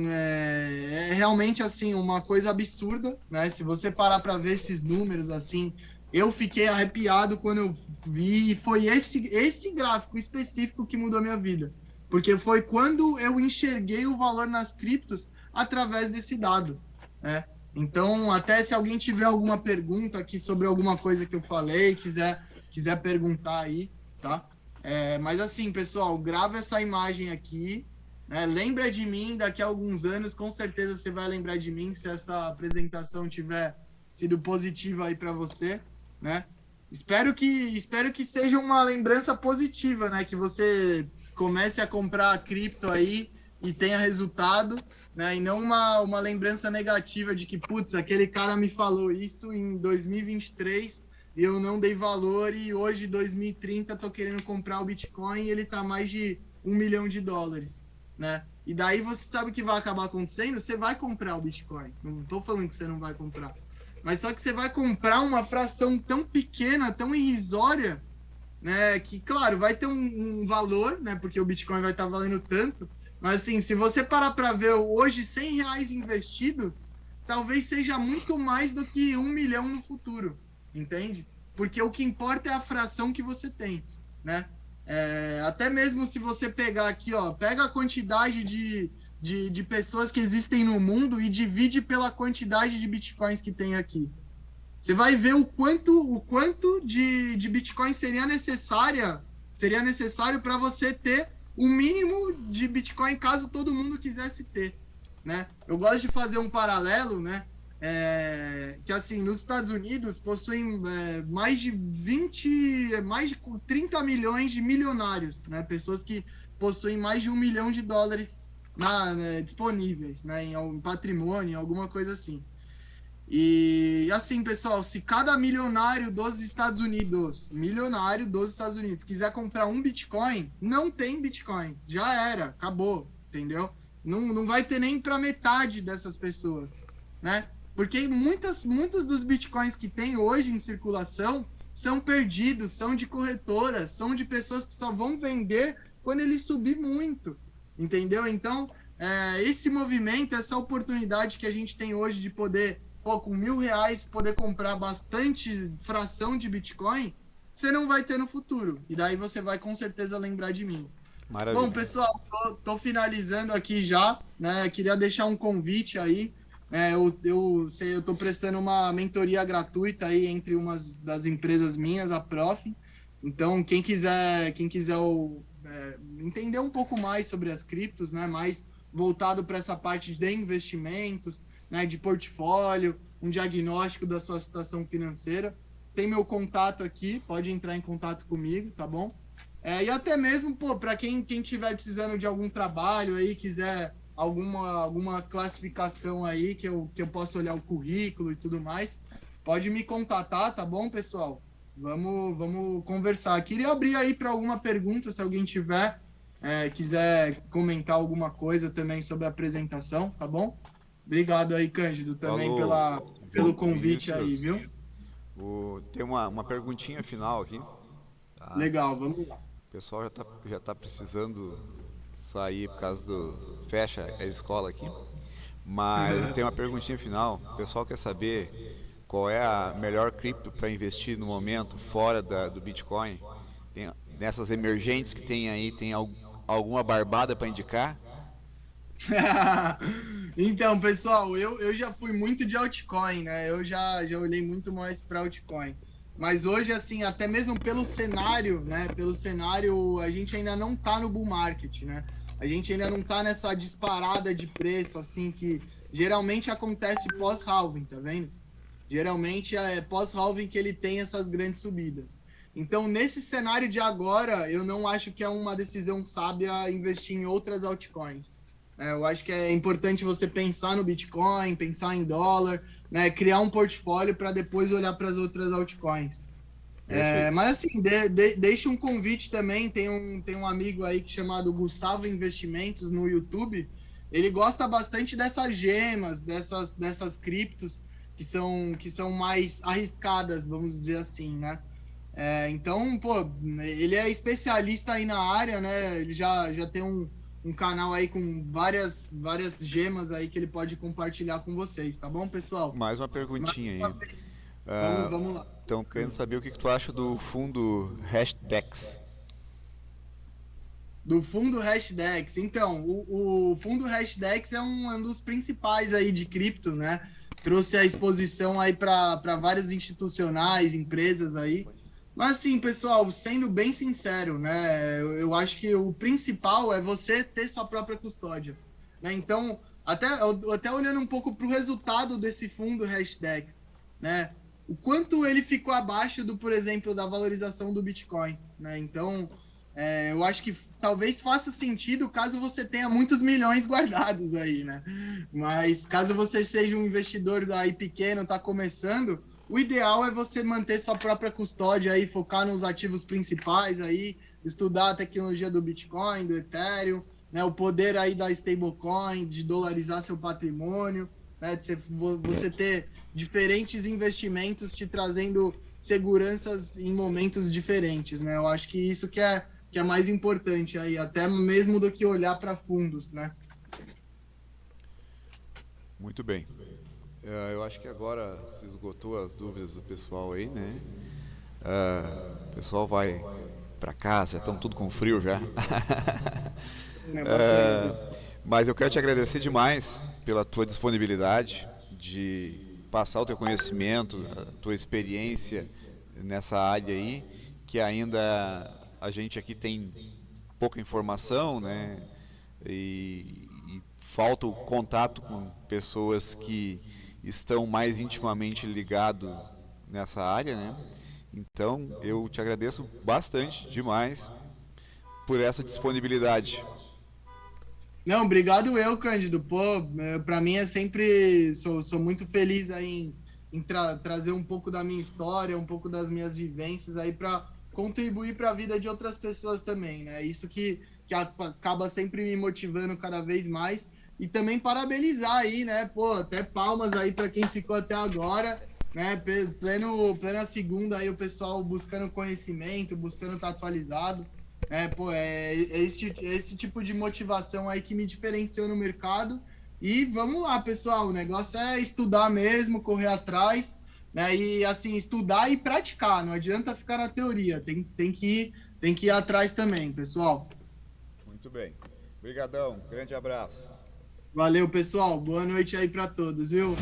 é realmente, assim, uma coisa absurda, né? Se você parar para ver esses números, assim, eu fiquei arrepiado quando eu vi, e foi esse gráfico específico que mudou a minha vida. Porque foi quando eu enxerguei o valor nas criptos através desse dado, né? Então, até se alguém tiver alguma pergunta aqui sobre alguma coisa que eu falei, quiser perguntar aí, tá? Mas assim, pessoal, grava essa imagem aqui, né? Lembra de mim daqui a alguns anos, com certeza você vai lembrar de mim se essa apresentação tiver sido positiva aí para você, né? Espero que seja uma lembrança positiva, né? Que você comece a comprar cripto aí e tenha resultado, né? E não uma lembrança negativa de que, putz, aquele cara me falou isso em 2023 e eu não dei valor e hoje, 2030, tô querendo comprar o Bitcoin e ele tá mais de $1 milhão, né? E daí você sabe o que vai acabar acontecendo? Você vai comprar o Bitcoin. Não tô falando que você não vai comprar. Mas só que você vai comprar uma fração tão pequena, tão irrisória, né? Que, claro, vai ter um valor, né? Porque o Bitcoin vai estar valendo tanto. Mas, assim, se você parar para ver hoje, R$ 100 investidos, talvez seja muito mais do que 1 milhão no futuro, entende? Porque o que importa é a fração que você tem, né? Até mesmo se você pegar aqui, ó, pega a quantidade de pessoas que existem no mundo e divide pela quantidade de bitcoins que tem aqui. Você vai ver o quanto de bitcoin seria necessário para você ter o mínimo de bitcoin caso todo mundo quisesse ter, né? Eu gosto de fazer um paralelo, né? Que assim, nos Estados Unidos possuem mais de 30 milhões de milionários, né? Pessoas que possuem mais de $1 milhão disponíveis, né? Em patrimônio, alguma coisa assim. E assim, pessoal, se cada milionário dos Estados Unidos, quiser comprar um Bitcoin, não tem Bitcoin. Já era, acabou, entendeu? Não vai ter nem para metade dessas pessoas, né? Porque muitos dos Bitcoins que tem hoje em circulação são perdidos, são de corretoras, são de pessoas que só vão vender quando ele subir muito, entendeu? Então, esse movimento, essa oportunidade que a gente tem hoje de poder com R$ 1.000 poder comprar bastante fração de Bitcoin, você não vai ter no futuro. E daí você vai com certeza lembrar de mim. Maravilha. Bom, pessoal, tô finalizando aqui já, né? Queria deixar um convite aí. Eu tô prestando uma mentoria gratuita aí entre umas das empresas minhas, a Prof. Então, quem quiser entender um pouco mais sobre as criptos, né? Mais voltado para essa parte de investimentos, né, de portfólio, um diagnóstico da sua situação financeira. Tem meu contato aqui, pode entrar em contato comigo, tá bom? E até mesmo, para quem estiver precisando de algum trabalho aí, quiser alguma classificação aí, que eu possa olhar o currículo e tudo mais, pode me contatar, tá bom, pessoal? Vamos conversar. Queria abrir aí para alguma pergunta, se alguém tiver, quiser comentar alguma coisa também sobre a apresentação, tá bom? Obrigado aí, Cândido, também pelo convite aí, viu? Tem uma perguntinha final aqui. Tá? Legal, vamos lá. O pessoal já tá precisando sair por causa fecha a escola aqui. Mas tem uma perguntinha final. O pessoal quer saber qual é a melhor cripto para investir no momento, fora do Bitcoin. Nessas emergentes que tem aí, tem alguma barbada para indicar? Então, pessoal, eu já fui muito de altcoin, né? Eu já olhei muito mais para altcoin. Mas hoje, assim, até mesmo pelo cenário, né? Pelo cenário, a gente ainda não tá no bull market, né? A gente ainda não tá nessa disparada de preço, assim, que geralmente acontece pós-halving, tá vendo? Geralmente é pós-halving que ele tem essas grandes subidas. Então, nesse cenário de agora, eu não acho que é uma decisão sábia investir em outras altcoins. Eu acho que é importante você pensar no Bitcoin, pensar em dólar, né? Criar um portfólio para depois olhar para as outras altcoins. Mas assim, deixa um convite também. Tem um amigo aí chamado Gustavo Investimentos no YouTube. Ele gosta bastante dessas gemas, dessas criptos que são mais arriscadas, vamos dizer assim, né? Então, pô, ele é especialista aí na área, né? Ele já tem um canal aí com várias gemas aí que ele pode compartilhar com vocês, tá bom, pessoal? Mais uma perguntinha aí. Vamos lá. Então, querendo saber o que tu acha do fundo Hashdex. Do fundo Hashdex. Então, o fundo Hashdex é um dos principais aí de cripto, né? trouxe a exposição aí para vários institucionais, empresas aí. Mas assim, pessoal, sendo bem sincero, né, eu acho que o principal é você ter sua própria custódia, né? Então, até olhando um pouco para o resultado desse fundo Hashdex, né? O quanto ele ficou abaixo do, por exemplo, da valorização do Bitcoin, né? Então, eu acho que talvez faça sentido caso você tenha muitos milhões guardados aí, né? Mas caso você seja um investidor aí pequeno, está começando, o ideal é você manter sua própria custódia aí, focar nos ativos principais aí, estudar a tecnologia do Bitcoin, do Ethereum, né? O poder aí da stablecoin, de dolarizar seu patrimônio, né? De você ter diferentes investimentos te trazendo seguranças em momentos diferentes, né? Eu acho que isso que é mais importante aí, até mesmo do que olhar para fundos, né? Muito bem. Eu acho que agora se esgotou as dúvidas do pessoal aí, né? O pessoal vai para casa, já estão tudo com frio já. Mas eu quero te agradecer demais pela tua disponibilidade de passar o teu conhecimento, a tua experiência nessa área aí, que ainda a gente aqui tem pouca informação, né? E falta o contato com pessoas que estão mais intimamente ligados nessa área, né? Então eu te agradeço bastante, demais, por essa disponibilidade. Não, obrigado eu, Cândido. Pô, para mim é sempre. Sou muito feliz aí em trazer um pouco da minha história, um pouco das minhas vivências aí para contribuir para a vida de outras pessoas também, né? Isso que acaba sempre me motivando cada vez mais. E também parabenizar aí, né? Pô, até palmas aí para quem ficou até agora, né? Plena segunda aí o pessoal buscando conhecimento, buscando estar atualizado. Pô, esse tipo de motivação aí que me diferenciou no mercado. E vamos lá, pessoal, o negócio é estudar mesmo, correr atrás, né? E assim, estudar e praticar, não adianta ficar na teoria, tem que ir atrás também, pessoal. Muito bem. Obrigadão, grande abraço. Valeu, pessoal, boa noite aí para todos, viu?